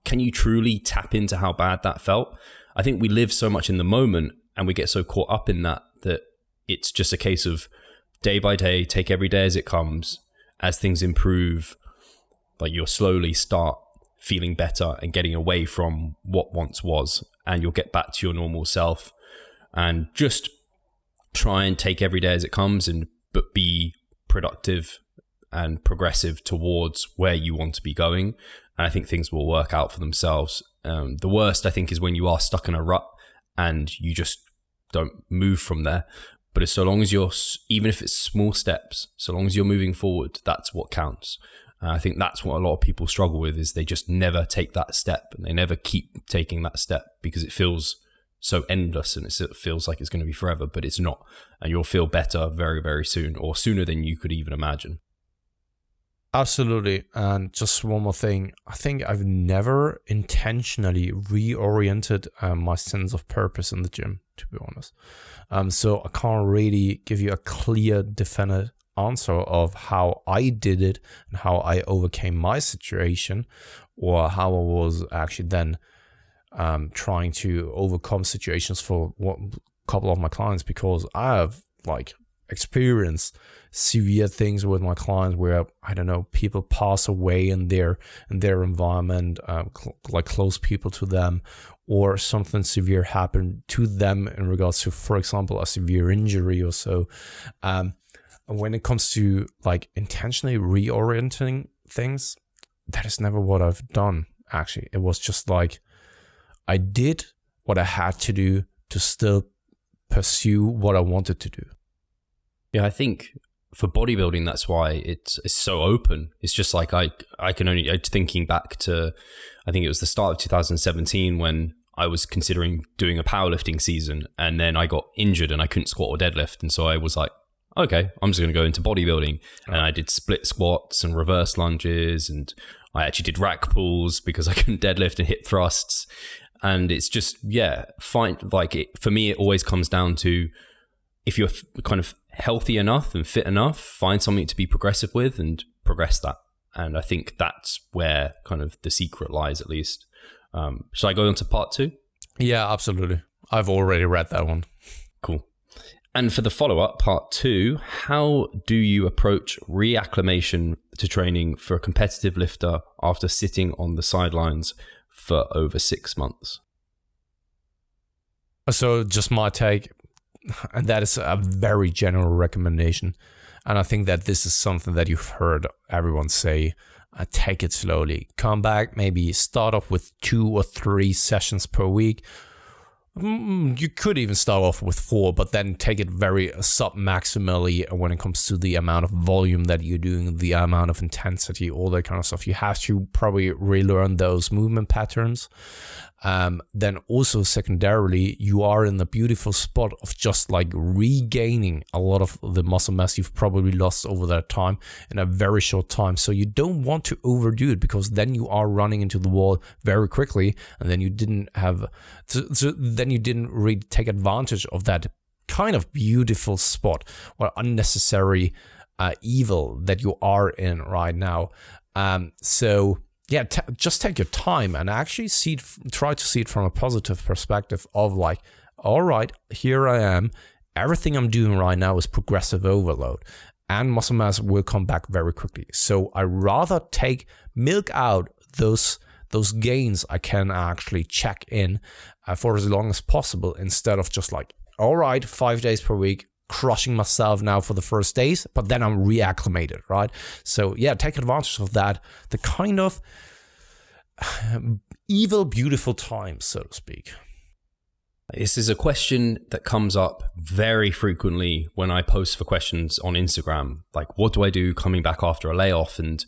can you truly tap into how bad that felt? I think we live so much in the moment and we get so caught up in that it's just a case of day by day, take every day as it comes. As things improve, like you'll slowly start feeling better and getting away from what once was, and you'll get back to your normal self. And just try and take every day as it comes, but be productive and progressive towards where you want to be going. And I think things will work out for themselves. The worst, I think, is when you are stuck in a rut and you just don't move from there. But as so long as you're, even if it's small steps, so long as you're moving forward, that's what counts. I think that's what a lot of people struggle with, is they just never take that step, and they never keep taking that step because it feels so endless and it feels like it's going to be forever, but it's not. And you'll feel better very, very soon, or sooner than you could even imagine. Absolutely. And just one more thing. I think I've never intentionally reoriented my sense of purpose in the gym, to be honest. So I can't really give you a clear, definite answer of how I did it and how I overcame my situation, or how I was actually then trying to overcome situations for a couple of my clients, because I have experienced severe things with my clients where, I don't know, people pass away in their environment, like close people to them, or something severe happened to them in regards to, for example, a severe injury or so. When it comes to intentionally reorienting things, that is never what I've done. Actually, it was just I did what I had to do to still pursue what I wanted to do. Yeah, I think for bodybuilding, that's why it's so open. It's just like I can only, thinking back to, I think it was the start of 2017 when I was considering doing a powerlifting season, and then I got injured and I couldn't squat or deadlift. And so I was like, okay, I'm just going to go into bodybuilding. And I did split squats and reverse lunges, and I actually did rack pulls because I couldn't deadlift, and hip thrusts. And it's just, fine. For me, it always comes down to, if you're kind of healthy enough and fit enough, find something to be progressive with and progress that. And I think that's where kind of the secret lies, at least. Shall I go on to part 2? Yeah, absolutely. I've already read that one. Cool. And for the follow-up, part 2, how do you approach re-acclimation to training for a competitive lifter after sitting on the sidelines for over 6 months? So just my take, and that is a very general recommendation. And I think that this is something that you've heard everyone say, take it slowly. Come back, maybe start off with 2 or 3 sessions per week. You could even start off with 4, but then take it very sub-maximally when it comes to the amount of volume that you're doing, the amount of intensity, all that kind of stuff. You have to probably relearn those movement patterns. Then also secondarily, you are in the beautiful spot of just regaining a lot of the muscle mass you've probably lost over that time in a very short time. So you don't want to overdo it, because then you are running into the wall very quickly, and then you didn't really take advantage of that kind of beautiful spot or unnecessary evil that you are in right now. Just take your time and actually try to see it from a positive perspective of all right, here I am. Everything I'm doing right now is progressive overload, and muscle mass will come back very quickly. So I rather milk out those gains I can actually check in for as long as possible, instead of just all right, 5 days per week, crushing myself now for the first days, but then I'm reacclimated, right? So take advantage of that, the kind of evil, beautiful times, so to speak. This is a question that comes up very frequently when I post for questions on Instagram. What do I do coming back after a layoff? And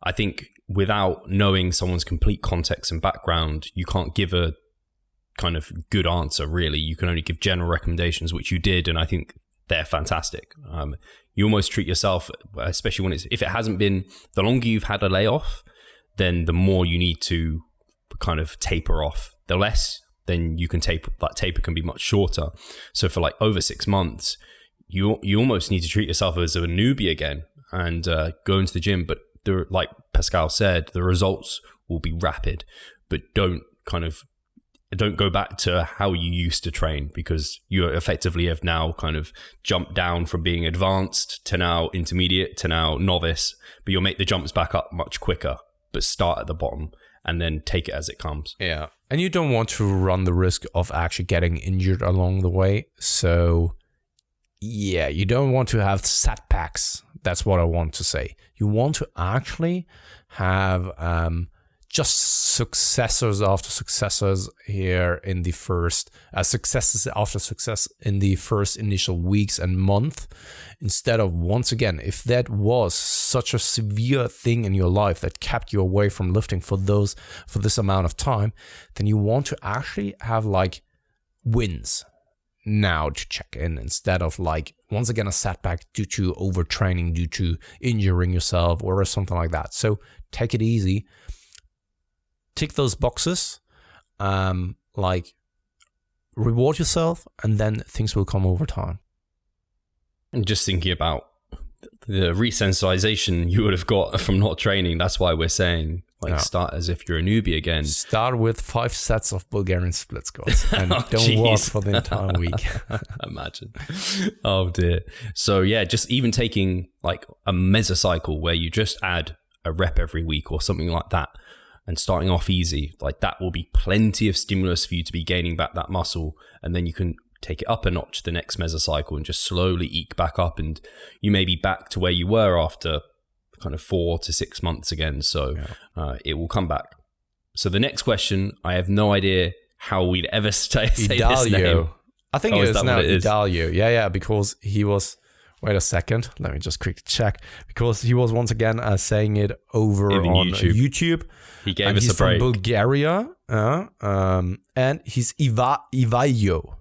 I think without knowing someone's complete context and background, you can't give a kind of good answer, really. You can only give general recommendations, which you did, and I think they're fantastic. You almost treat yourself, especially when if it hasn't been, the longer you've had a layoff, then the more you need to kind of taper off. The less, then you can taper, that taper can be much shorter. So for like over 6 months, you almost need to treat yourself as a newbie again and go into the gym. But like Pascal said, the results will be rapid, but don't go back to how you used to train, because you effectively have now kind of jumped down from being advanced to now intermediate to now novice, but you'll make the jumps back up much quicker, but start at the bottom and then take it as it comes. Yeah. And you don't want to run the risk of actually getting injured along the way. So yeah, you don't want to have setbacks. That's what I want to say. You want to actually have just successors after successors here in the first successes after success in the first initial weeks and month, instead of, once again, if that was such a severe thing in your life that kept you away from lifting for this amount of time, then you want to actually have like wins now to check in, instead of like, once again, a setback due to overtraining, due to injuring yourself or something like that. So take it easy. Tick those boxes, like reward yourself, and then things will come over time. And just thinking about the resensitization you would have got from not training, that's why we're saying start as if you're a newbie again. Start with 5 sets of Bulgarian split squats and don't walk for the entire week. Imagine. Oh dear. So yeah, just even taking like a mesocycle where you just add a rep every week or something like that, and starting off easy, like that will be plenty of stimulus for you to be gaining back that muscle. And then you can take it up a notch the next mesocycle and just slowly eke back up. And you may be back to where you were after kind of 4 to 6 months again. So it will come back. So the next question, I have no idea how we'd ever say this name. I think it is now Idalio. Yeah, because he was... Wait a second. Let me just quickly check. Because he was once again saying it over on YouTube. He gave us a break. He's from Bulgaria. And he's Ivaio.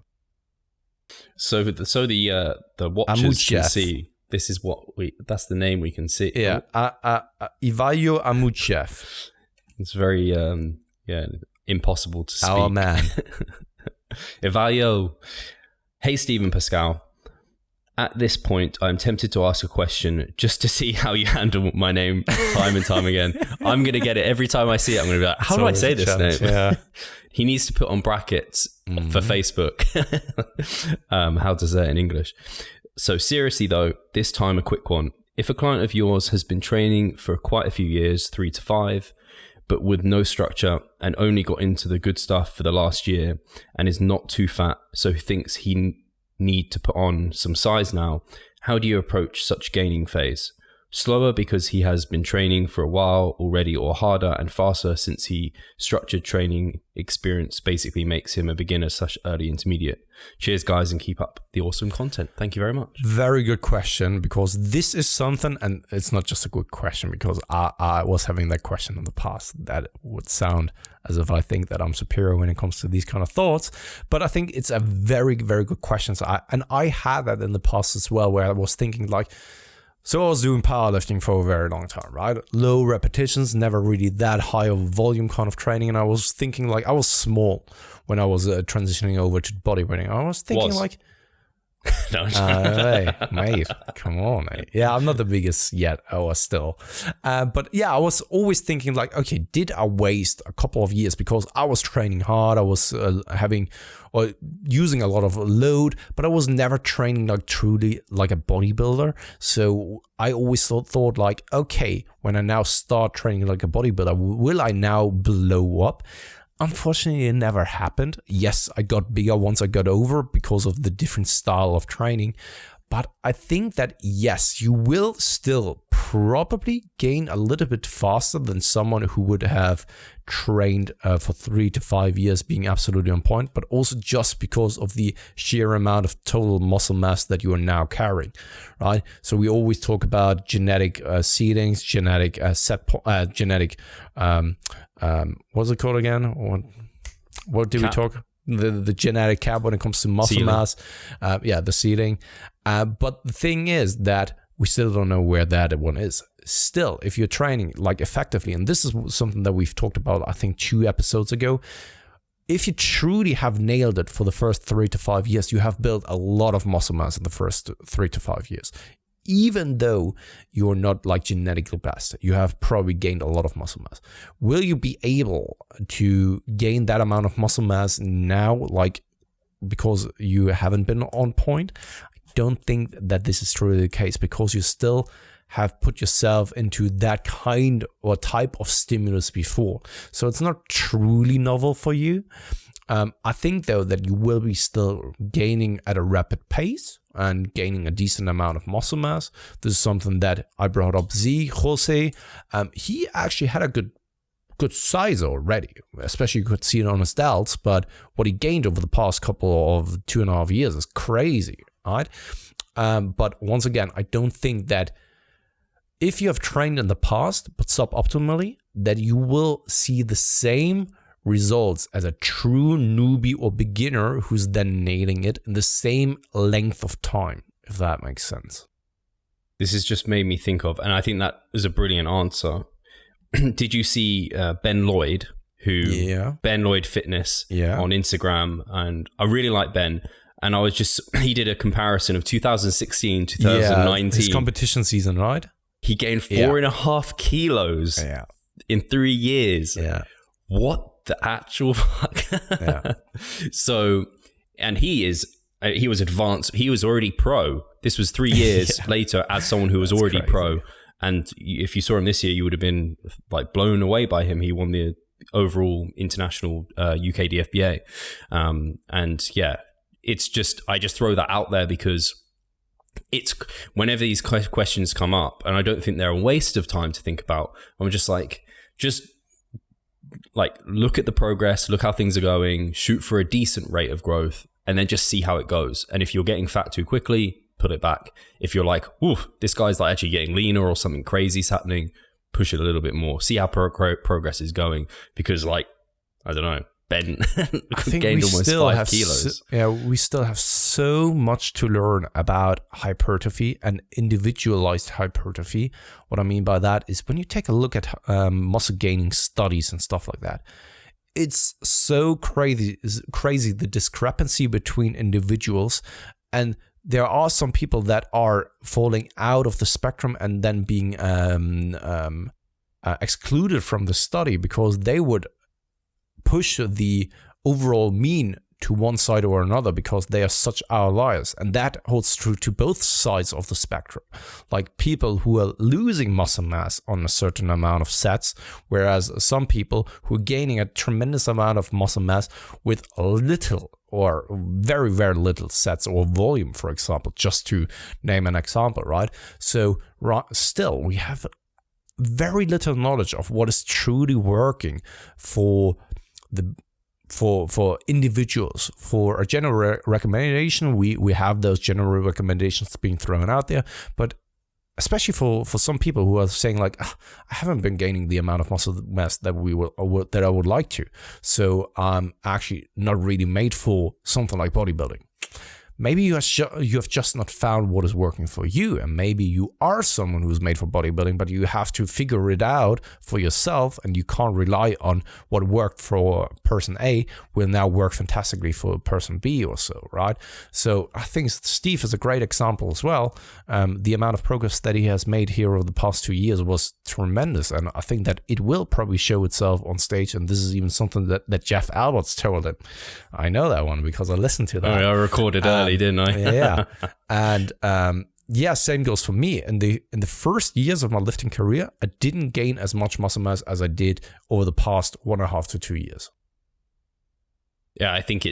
So the watchers can see. This is that's the name we can see. Yeah. Ivaio Amuchev. It's very impossible to speak. Our man. Ivaio. Hey, Stephen Pascal. At this point, I'm tempted to ask a question just to see how you handle my name time and time again. I'm going to get it every time I see it. I'm going to be like, how do I say this name? Yeah. He needs to put on brackets for Facebook how to say it in English. So seriously though, this time a quick one. If a client of yours has been training for quite a few years, 3 to 5, but with no structure and only got into the good stuff for the last year and is not too fat, so thinks he need to put on some size now, how do you approach such gaining phase? Slower because he has been training for a while already, or harder and faster since he structured training experience basically makes him a beginner / early intermediate? Cheers guys, and keep up the awesome content. Thank you very much. Very good question, because this is something, and it's not just a good question because I was having that question in the past. That would sound as if I think that I'm superior when it comes to these kind of thoughts, but I think it's a very, very good question. So I had that in the past as well, where I was thinking like, so I was doing powerlifting for a very long time, right? Low repetitions, never really that high of volume kind of training. And I was thinking like, I was small when I was transitioning over to bodybuilding. I was thinking like, no, hey, mate, come on, mate. Yeah, I'm not the biggest yet, still. But yeah, I was always thinking like, okay, did I waste a couple of years because I was training hard, I was using a lot of load, but I was never training like truly like a bodybuilder. So I always thought like, okay, when I now start training like a bodybuilder, will I now blow up? Unfortunately, it never happened. Yes, I got bigger once I got over because of the different style of training. But I think that, yes, you will still probably gain a little bit faster than someone who would have trained for 3 to 5 years being absolutely on point, but also just because of the sheer amount of total muscle mass that you are now carrying, right? So we always talk about genetic seedings, genetic what's it called again? What do we talk? The genetic cap when it comes to muscle mass, the seeding. But the thing is that we still don't know where that one is. Still, if you're training like effectively, and this is something that we've talked about, I think 2 episodes ago, if you truly have nailed it for the first 3 to 5 years, you have built a lot of muscle mass in the first 3 to 5 years. Even though you're not like genetically best, you have probably gained a lot of muscle mass. Will you be able to gain that amount of muscle mass now, like because you haven't been on point? I don't think that this is truly the case, because you still have put yourself into that kind or type of stimulus before. So it's not truly novel for you. I think, though, that you will be still gaining at a rapid pace and gaining a decent amount of muscle mass. This is something that I brought up Jose. He actually had a good size already, especially you could see it on his delts, but what he gained over the past couple of 2.5 years is crazy, right? But once again, I don't think that if you have trained in the past, but suboptimally, that you will see the same results as a true newbie or beginner who's then nailing it in the same length of time, if that makes sense. This has just made me think of, and I think that is a brilliant answer. Did you see Ben Lloyd, Ben Lloyd Fitness on Instagram? And I really like Ben. And he did a comparison of 2016, 2019. His competition season, right? He gained 4.5 kilos in 3 years. Yeah. What the actual fuck? Yeah. So, and he was advanced. He was already pro. This was 3 years later as someone who was already crazy. Pro. And if you saw him this year, you would have been like blown away by him. He won the overall international UK DFBA. And yeah, it's just, I just throw that out there because it's whenever these questions come up, and I don't think they're a waste of time to think about. I'm just like look at the progress, look how things are going, shoot for a decent rate of growth, and then just see how it goes. And if you're getting fat too quickly, put it back. If you're like, ooh, this guy's like actually getting leaner or something crazy's happening, push it a little bit more. See how progress is going. Because like, I don't know, Ben gained almost 5 kilos. We still have so much to learn about hypertrophy and individualized hypertrophy. What I mean by that is when you take a look at muscle gaining studies and stuff like that, it's so crazy the discrepancy between individuals. And there are some people that are falling out of the spectrum and then being excluded from the study because they would push the overall mean to one side or another because they are such outliers. And that holds true to both sides of the spectrum. Like people who are losing muscle mass on a certain amount of sets, whereas some people who are gaining a tremendous amount of muscle mass with little or very, very little sets or volume, for example, just to name an example, right? So still, we have very little knowledge of what is truly working for individuals. For a general recommendation, we have those general recommendations being thrown out there, but especially for some people who are saying like, I haven't been gaining the amount of muscle mass that I would like to, so I'm actually not really made for something like bodybuilding. Maybe you have just not found what is working for you, and maybe you are someone who's made for bodybuilding, but you have to figure it out for yourself, and you can't rely on what worked for person A will now work fantastically for person B or so, right? So I think Steve is a great example as well. The amount of progress that he has made here over the past 2 years was tremendous, and I think that it will probably show itself on stage, and this is even something that Jeff Alberts told him. I know that one because I listened to that. Oh, I recorded early, didn't I? Yeah. And same goes for me. In the first years of my lifting career, I didn't gain as much muscle mass as I did over the past 1.5 to 2 years. Yeah, I think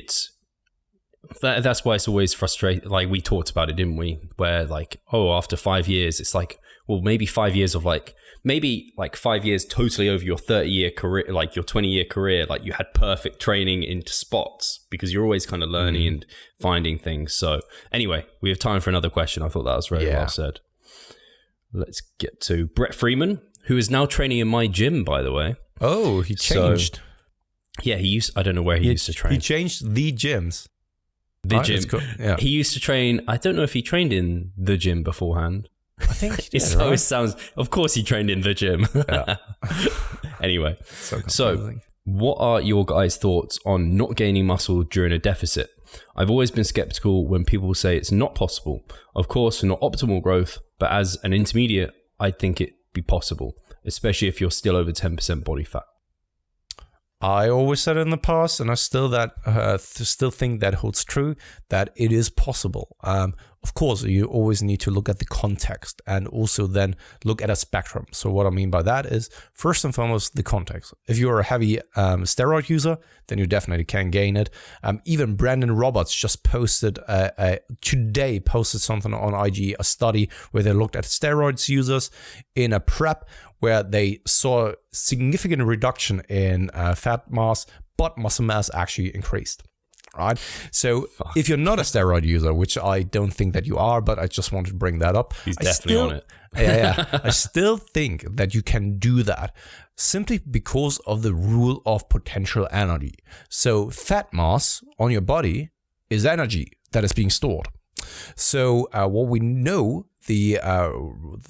That's why it's always frustrating. Like we talked about it, didn't we? Where like, oh, after 5 years, it's like, well, maybe 5 years of like, maybe like 5 years totally over your 30-year career, like your 20-year career, like you had perfect training into spots because you're always kind of learning and finding things. So anyway, we have time for another question. I thought that was very well said. Let's get to Brett Freeman, who is now training in my gym, by the way. Oh, he changed. So, yeah, I don't know where he used to train. He changed the gyms. The gym. Cool. Yeah. He used to train, I don't know if he trained in the gym beforehand. I think it always sounds, of course he trained in the gym. Yeah. Anyway, so what are your guys' thoughts on not gaining muscle during a deficit? I've always been skeptical when people say it's not possible. Of course, not optimal growth, but as an intermediate, I think it'd be possible, especially if you're still over 10% body fat. I always said it in the past, and I still think that holds true, that it is possible. Of course, you always need to look at the context and also then look at a spectrum. So what I mean by that is, first and foremost, the context. If you're a heavy steroid user, then you definitely can gain it. Even Brandon Roberts just posted something on IG, a study where they looked at steroids users in a prep where they saw significant reduction in fat mass, but muscle mass actually increased. Right. So if you're not a steroid user, which I don't think that you are, but I just wanted to bring that up. He's definitely on it. I still think that you can do that simply because of the rule of potential energy. So fat mass on your body is energy that is being stored. So what we know, the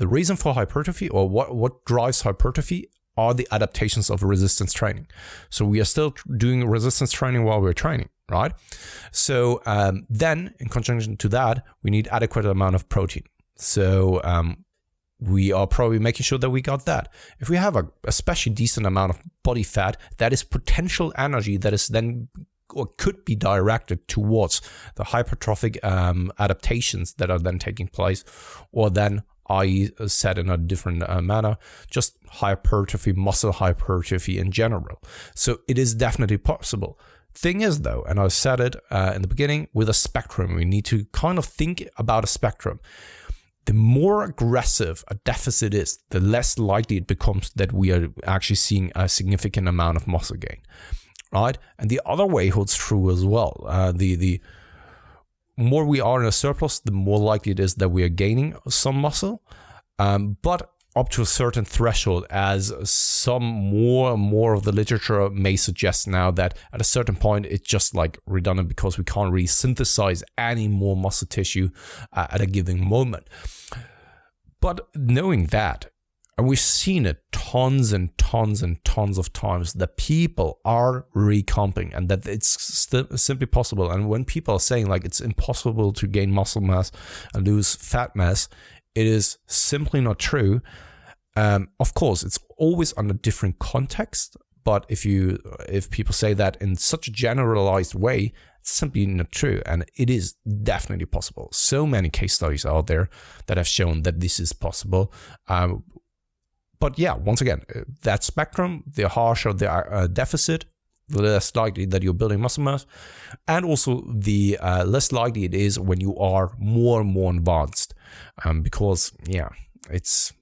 reason for hypertrophy, or what drives hypertrophy, are the adaptations of resistance training. So we are still doing resistance training while we're training, right? So then in conjunction to that, we need adequate amount of protein. So we are probably making sure that we got that. If we have a especially decent amount of body fat, that is potential energy that is then or could be directed towards the hypertrophic adaptations that are then taking place, or then I said in a different manner, just hypertrophy, muscle hypertrophy in general. So it is definitely possible. Thing is though, and I said it in the beginning, with a spectrum, we need to kind of think about a spectrum. The more aggressive a deficit is, the less likely it becomes that we are actually seeing a significant amount of muscle gain, right? And the other way holds true as well. The more we are in a surplus, the more likely it is that we are gaining some muscle, but up to a certain threshold, as some more and more of the literature may suggest now, that at a certain point it's just like redundant because we can't really synthesize any more muscle tissue at a given moment. But knowing that, and we've seen it tons and tons and tons of times, that people are recomping and that it's still simply possible. And when people are saying like it's impossible to gain muscle mass and lose fat mass, it is simply not true. Of course, it's always under different context. But if people say that in such a generalized way, it's simply not true. And it is definitely possible. So many case studies out there that have shown that this is possible. But yeah, once again, that spectrum, the harsher the deficit, the less likely that you're building muscle mass. And also the less likely it is when you are more and more advanced. Because, yeah, it's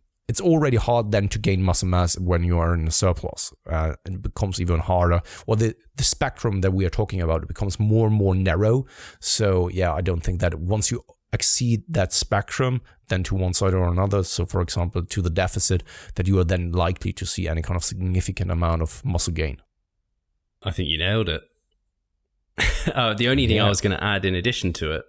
already hard then to gain muscle mass when you are in a surplus. It becomes even harder. Or the spectrum that we are talking about, it becomes more and more narrow. So yeah, I don't think that once you exceed that spectrum, then to one side or another, so for example to the deficit, that you are then likely to see any kind of significant amount of muscle gain. I think you nailed it. The only thing I was going to add in addition to it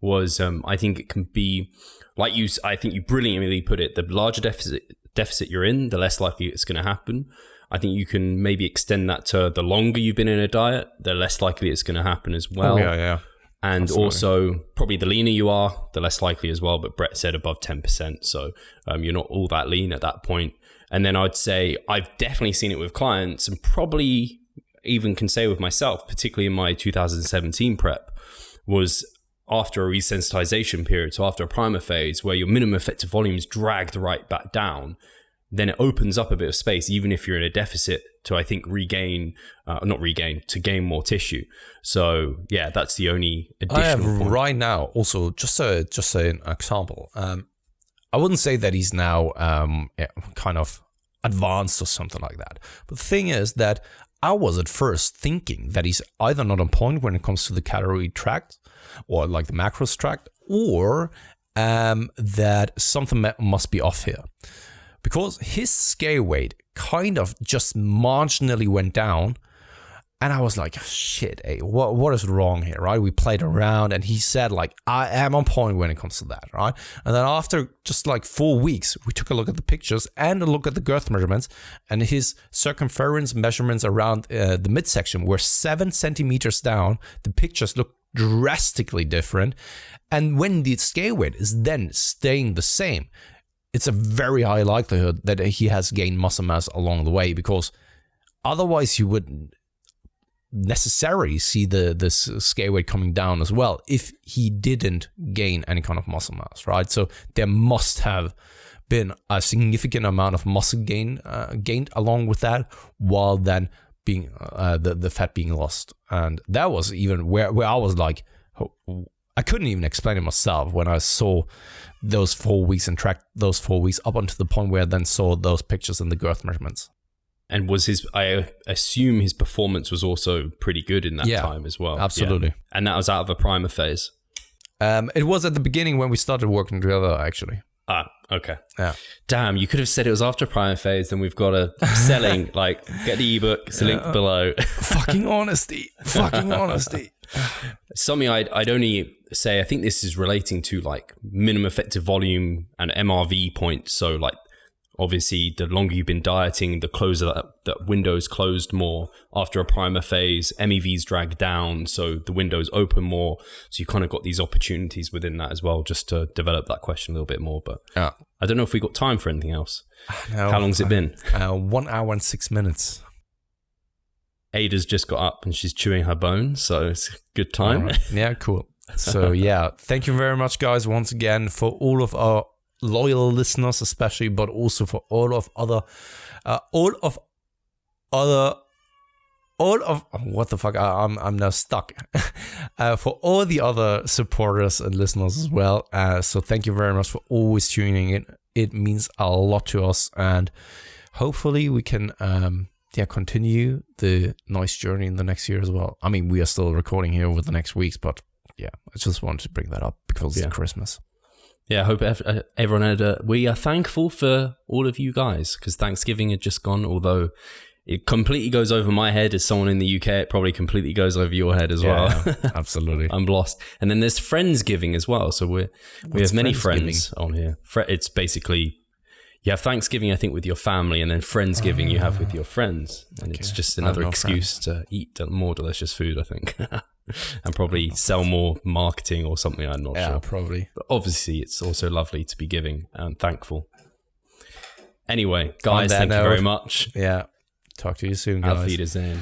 was I think it can be, like I think you brilliantly put it, the larger deficit you're in, the less likely it's going to happen. I think you can maybe extend that to the longer you've been in a diet, the less likely it's going to happen as well. Yeah. And absolutely. Also, probably the leaner you are, the less likely as well. But Brett said above 10%. So you're not all that lean at that point. And then I'd say I've definitely seen it with clients, and probably even can say with myself, particularly in my 2017 prep, was after a resensitization period, so after a primer phase, where your minimum effective volume is dragged right back down, then it opens up a bit of space, even if you're in a deficit, to, I think, to gain more tissue. So yeah, that's the only additional point. Right now, also, just an example, I wouldn't say that he's now kind of advanced or something like that. But the thing is that I was at first thinking that he's either not on point when it comes to the calorie tract or like the macros tract, or that something must be off here. Because his scale weight kind of just marginally went down. And I was like, shit, hey, what is wrong here, right? We played around and he said, like, I am on point when it comes to that, right? And then after just like 4 weeks, we took a look at the pictures and a look at the girth measurements, and his circumference measurements around the midsection were 7 centimeters down. The pictures look drastically different. And when the scale weight is then staying the same, it's a very high likelihood that he has gained muscle mass along the way, because otherwise you wouldn't necessarily see the scale weight coming down as well if he didn't gain any kind of muscle mass, right? So there must have been a significant amount of muscle gained along with that, while then being the fat being lost. And that was even where I was like, I couldn't even explain it myself when I saw those 4 weeks and tracked those 4 weeks up until the point where I then saw those pictures and the girth measurements. And I assume his performance was also pretty good in that time as well. Absolutely. Yeah. And that was out of a primer phase. It was at the beginning when we started working together, actually. Ah, okay. Yeah. Damn, you could have said it was after primer phase, then we've got a selling, like, get the ebook, it's a link below. Fucking honesty. Something I'd only say, I think this is relating to like minimum effective volume and MRV points. So like, obviously, the longer you've been dieting, the closer that window's closed more. After a primer phase, MEVs drag down, so the windows open more. So you kind of got these opportunities within that as well, just to develop that question a little bit more. But I don't know if we got time for anything else. No, How long's it been? 1 hour and 6 minutes. Ada's just got up and she's chewing her bones, so it's a good time. Right. Yeah, cool. So yeah, thank you very much, guys, once again, for all of our loyal listeners, especially, but also for all of what the fuck, I'm now stuck. For all the other supporters and listeners as well. So thank you very much for always tuning in. It means a lot to us, and hopefully we can continue the nice journey in the next year as well. I mean, we are still recording here over the next weeks, but yeah, I just wanted to bring that up because it's Christmas. Yeah, I hope everyone had we are thankful for all of you guys, because Thanksgiving had just gone, although it completely goes over my head as someone in the UK. It probably completely goes over your head as well. Absolutely. I'm lost. And then there's Friendsgiving as well. So we have many friends on here. It's basically, you have Thanksgiving, I think, with your family, and then Friendsgiving you have with your friends. And it's just another excuse to eat more delicious food, I think. And probably sell more marketing or something, I'm not sure. Yeah, probably. But obviously, it's also lovely to be giving and thankful. Anyway, guys, thank you very much. Yeah. Talk to you soon, guys. Auf Wiedersehen.